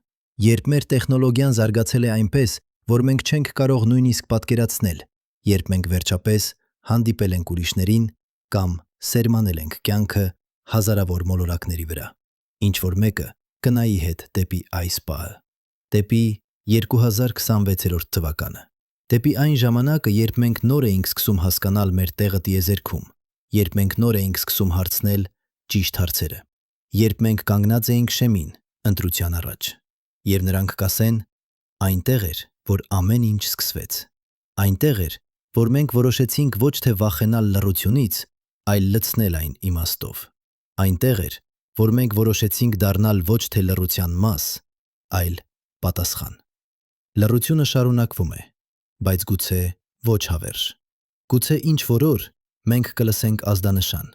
երբ մեր տեխնոլոգիան զարգացել է այնպես, որ մենք չենք կարող նույնիսկ պատկերացնել, երբ մենք վերջապես հանդիպել ենք ուրիշներին կամ սերմանել ենք կյանքը հազարավոր մոլորակների վրա, ինչ-որ մեկը կնայի հետ դեպի այս պահը, դեպի 2026 թվականը, դեպի այն ժամանակը, երբ մենք նոր էինք սկսում հասկանալ մեր տեղը տիեզերքում, երբ մենք նոր էինք սկսում հարցնել ճիշտ հարցերը, երբ մենք կանգնած էինք շեմին, ընտրության առաջ, եւ նրանք կասեն. այնտեղ էր, որ ամեն ինչ սկսվեց, այնտեղ էր, որ մենք որոշեցինք ոչ թե վախենալ լռությունից, այլ լցնել այն իմաստով, այնտեղ էր, որ մենք որոշեցինք դառնալ ոչ թե լռության մաս, այլ պատասխան։ Լռությունը շարունակվում է, բայց գուցե ոչ հավերժ։ Գուցե ինչ-որ օր մենք կլսենք ազդանշան,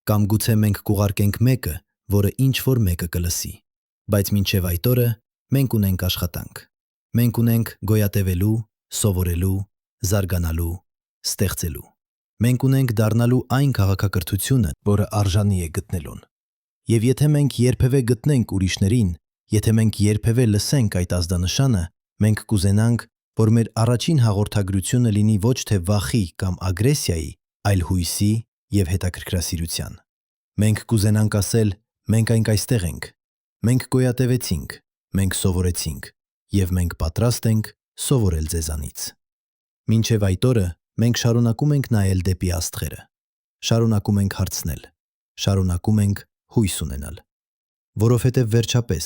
կամ գուցե մենք կուղարկենք մեկը, որը ինչ-որ մեկը կլսի, բայց մինչև այդ օրը մենք ունենք աշխատանք։ Մենք ունենք գոյատևելու, սովորելու, զարգանալու, ստեղծելու։ Մենք ունենք դառնալու այն քաղաքակրթությունը, որը արժանի է գտնելուն։ Եվ եթե մենք երբևէ գտնենք ուրիշներին, եթե մենք երբևէ լսենք այդ ազդանշանը, մենք կուզենանք, որ մեր առաջին հաղորդագրությունը լինի ոչ թե վախի կամ ագրեսիայի, այլ հույսի և հետաքրքրասիրության։ Մենք կուզենանք ասել. մենք այստեղ ենք, մենք գոյատևեցինք, մենք սովորեցինք, և մենք պատրաստ ենք սովորել ձեզանից։ Մինչև այդ օրը մենք շարունակում ենք նայել դեպի աստղերը, շարունակում ենք հարցնել, շարունակում ենք հույս ունենալ։ Որովհետև վերջապես,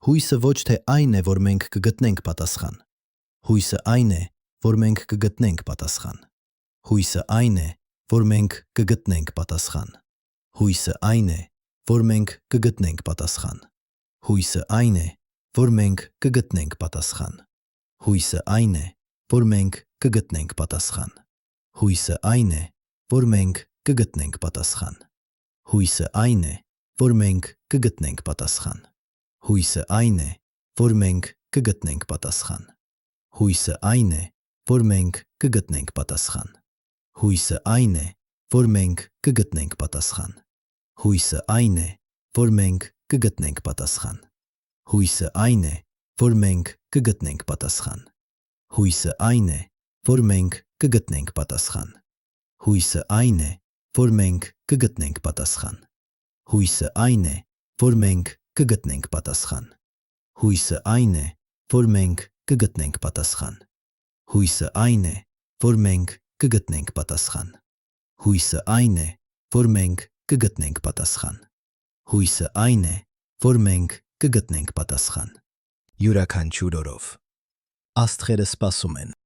հույսը ոչ թե այն է, որ մենք կգտնենք պատասխան։ Հույսը այն է, որ մենք կգտնենք պատասխան։ Հույսը այն է, որ մենք կգտնենք պատասխան։ Հույսը այն է, որ մենք կգտնենք պատասխան։ Հույսը այն է, որ մենք կգտնենք պատասխան։ Հույսը այն է, որ մենք կգտնենք պատասխան։ Հույսը այն է, որ մենք կգտնենք պատասխան։ Հույսը այն է, որ մենք կգտնենք պատասխան։ Հույսը այն է, որ մենք կգտնենք պատասխան։ Հույսը այն է, որ մենք կգտնենք պատասխան։ Հույսը այն է, որ մենք կգտնենք պատասխան։ Հույսը այն է, որ մենք կգտնենք պատասխան։ Հույսը այն է, որ մենք կգտնենք պատասխան։ Հույսը այն է, որ մենք կգտնենք պատասխան։ Հույսը այն է, որ մենք կգտնենք պատասխան։ Հույսը այն է, որ մենք կգտնենք պատասխան։ Հույսը այն է, որ մենք կգտնենք պատասխան։ Հույսը այն է, որ մենք կգտնենք պատասխան։ Հույսը այն է, որ մենք կգտնենք պատասխան։ Հույսը այն է, որ մենք կգտնենք պատասխան։ Յուրաքանչյուր օրով աստղերը սպասում են,